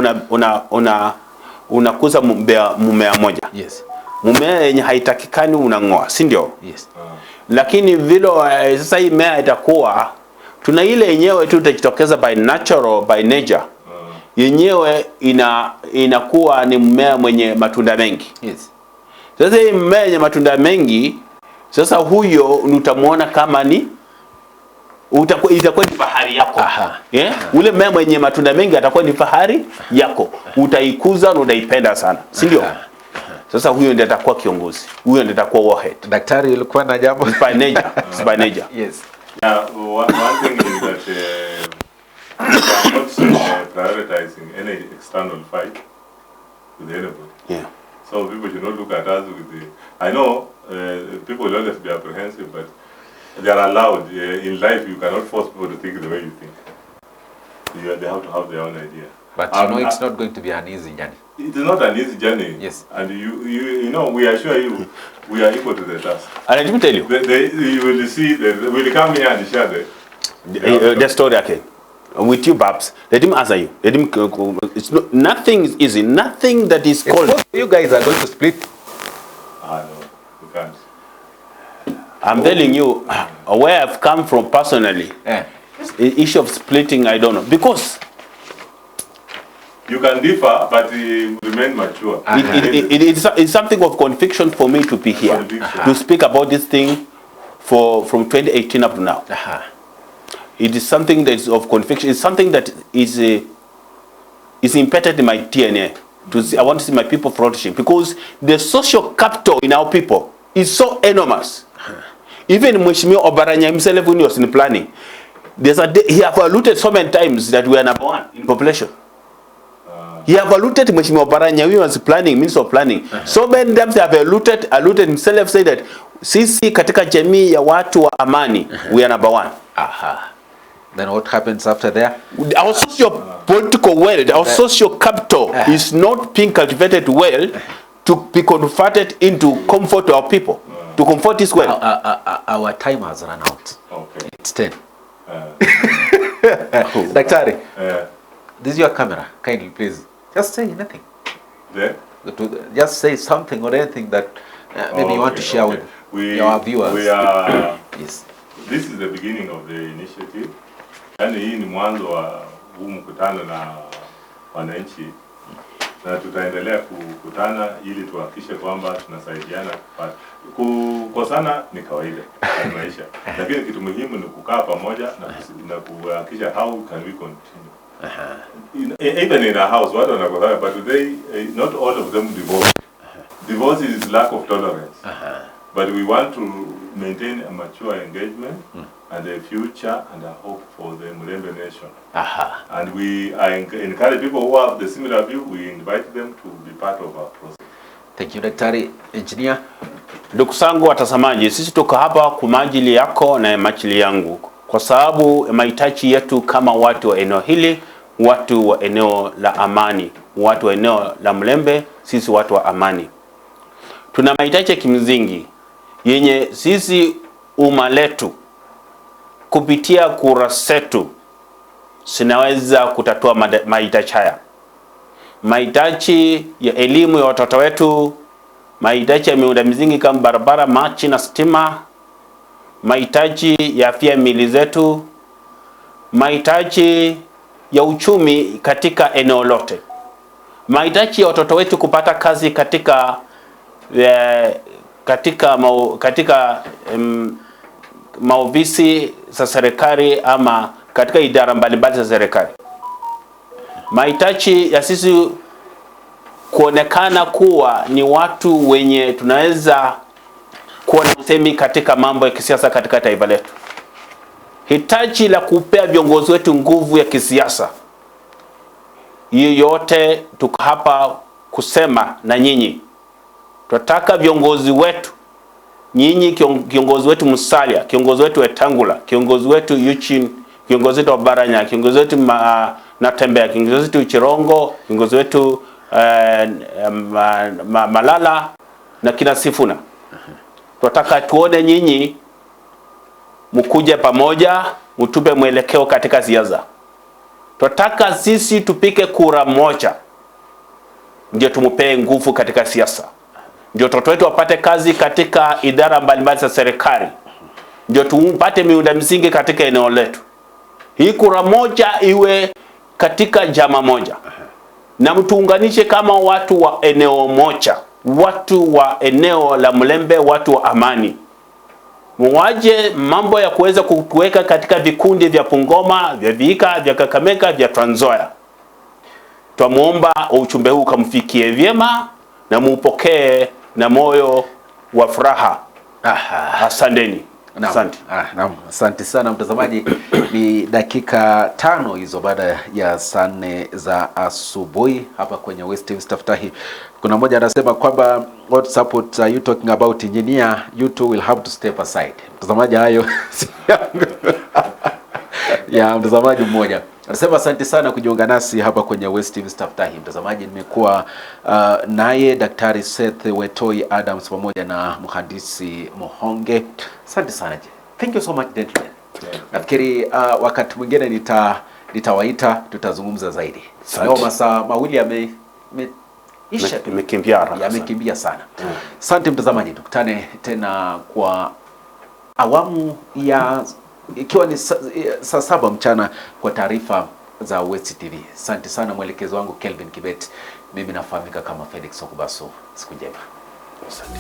unakuza mmea moja. Yes. Mmea yenye haitakikani unang'oa, si ndio? Yes. Lakini vile sasa hii mmea itakuwa tuna ile yenyewe tu itajitokeza by natural by nature. Yenyewe inakuwa ni mmea mwenye matunda mengi. Yes. Sasa hii mmea yenye matunda mengi, sasa huyo utamuona kama ni itakuwa ni fahari yako. Ule mmea mwenye matunda mengi atakuwa ni fahari yako. Utaikuza na utaipenda sana, si ndio? Sasa huyo ndiye atakuwa kiongozi. Huyo ndiye atakuwa warhead. Daktari ulikuwa na jambo by nature. Yes. Yeah, one thing is that we are not prioritizing any external fight with anybody. Yeah. So people should not look at us with the. I know people will always be apprehensive, but they are allowed. In life, you cannot force people to think the way you think. They have to have their own idea. But it's not going to be an easy journey. It is not an easy journey. Yes. And you know, we assure you, we are equal to the task. And let me tell you. You will see, will come here and share the story again. With you, Babs, let him answer you. Let him. It's nothing is easy. Nothing that is called. You guys are going to split. No, we can't. I'm telling you where I've come from personally. The issue of splitting, I don't know, because You can differ, but remain mature. It's something of conviction for me to be here, to speak about this thing from 2018 up to now. It is something that is of conviction. It's something that is embedded in my DNA. I want to see my people flourishing, because the social capital in our people is so enormous. Even Mheshimiwa Obaranya himself, when he was in planning, he have alluded so many times that we are number 1 in population. He have alluded Mheshimiwa Obaranya when he was planning, Minister of Planning. So many times they have alluded himself, say that sisi katika jamii ya watu wa amani, we are number 1. Then what happens after there? Our socio-political wealth, our social capital is not being cultivated well to be converted into comfort to our people, to comfort this wealth. Our time has run out. Okay. It's 10. Daktari, this is your camera. Kindly, please, just say anything. There? Just say something or anything that maybe you want to share with our viewers. We are, yes. This is the beginning of the initiative. Yani hii ni mwanzo wa huu mkutano na wananchi, na tutaendelea kukutana ili tuhakikishe kwamba tunasaidiana. Kukosana ni kawaida ya maisha, lakini kitu muhimu ni kukaa pamoja na kuhakikisha how can we continue. Even in a house, watu wanakosana, but today not all of them divorce. Divorce is lack of tolerance. But we want to maintain a mature engagement and a future and a hope for the Mulembe nation. And we encourage people who have the similar view, we invite them to be part of our process. Thank you, Daktari. Engineer. Ndugu zangu watazamaji, sisi tuko hapa kwa ajili yako na majili yangu, kwa sababu mahitaji yetu kama watu wa eneo hili, watu wa eneo la amani, watu wa eneo la Mulembe, sisi watu wa amani. Tuna mahitaji kimsingi yenye sisi umma letu kupitia kura zetu sinaweza kutatua mahitaji haya. Mahitaji ya elimu ya watoto wetu, mahitaji ya miundo msingi kama barabara, maji na stima, mahitaji ya afya miili zetu, mahitaji ya uchumi katika eneo lote, mahitaji ya watoto wetu kupata kazi katika maofisi za serikali ama katika idara mbalimbali za serikali. Mahitaji ya sisi kuonekana kuwa ni watu wenye tunaweza kuwa na usemi katika mambo ya kisiasa katika taifa letu. Hitaji la kupea viongozi wetu nguvu ya kisiasa. Hiyo yote tuko hapa kusema na nyinyi. Tunataka viongozi wetu, nyinyi kiongozi wetu Musalia, kiongozi wetu Wetangula, kiongozi wetu Eugene, kiongozi wetu Obaranya, kiongozi wetu Natembeya, kiongozi wetu Chirongo, kiongozi wetu Malala na kina Sifuna. Tunataka tuone nyinyi mkuje pamoja, mtupe mwelekeo katika siasa. Tunataka sisi tupike kura moja, ndio tumupee nguvu katika siasa. Ndio watoto wetu wapate kazi katika idara mbalimbali za serikali. Ndio tupate miundo msingi katika eneo letu. Hii kura moja iwe katika jama moja. Na mtuunganishe kama watu wa eneo moja. Watu wa eneo la Mulembe, watu wa amani. Mwaje mambo ya kuweza kutuweka katika vikundi vya Bungoma, vya Vihiga, vya Kakamega, vya Trans Nzoia. Twamuomba ujumbe huu kamfikie vyema na muupokee na moyo wa furaha. Asanteni. Asante. Naam, asante sana mtazamaji. Ni dakika 5 hizo baada ya saa 4 za asubuhi hapa kwenye Westv Staftahi. Kuna mmoja anasema kwamba what support are you talking about engineer, you two will have to step aside. Mtazamaji, hayo ya mtazamaji mmoja anasema asante sana kujiunga nasi hapa kwenye Westv Staftahi. Mtazamaji, nimekuwa naye Daktari Seth Wetoi Adams pamoja na mhandisi Muhonge. Asante sana. Thank you so much gentlemen. Nafikiri wakati mwingine nitawaita tutazungumza zaidi. Leo masaa mawili yamekimbia sana. Asante mtazamaji, tukutane tena kwa awamu ya ikiwa ni saa 7 mchana kwa taarifa za Westv. Asante sana mwelekezo wangu Kelvin Kibet. Mimi nafahamika kama Felix Okubaso. Siku njema. Asante.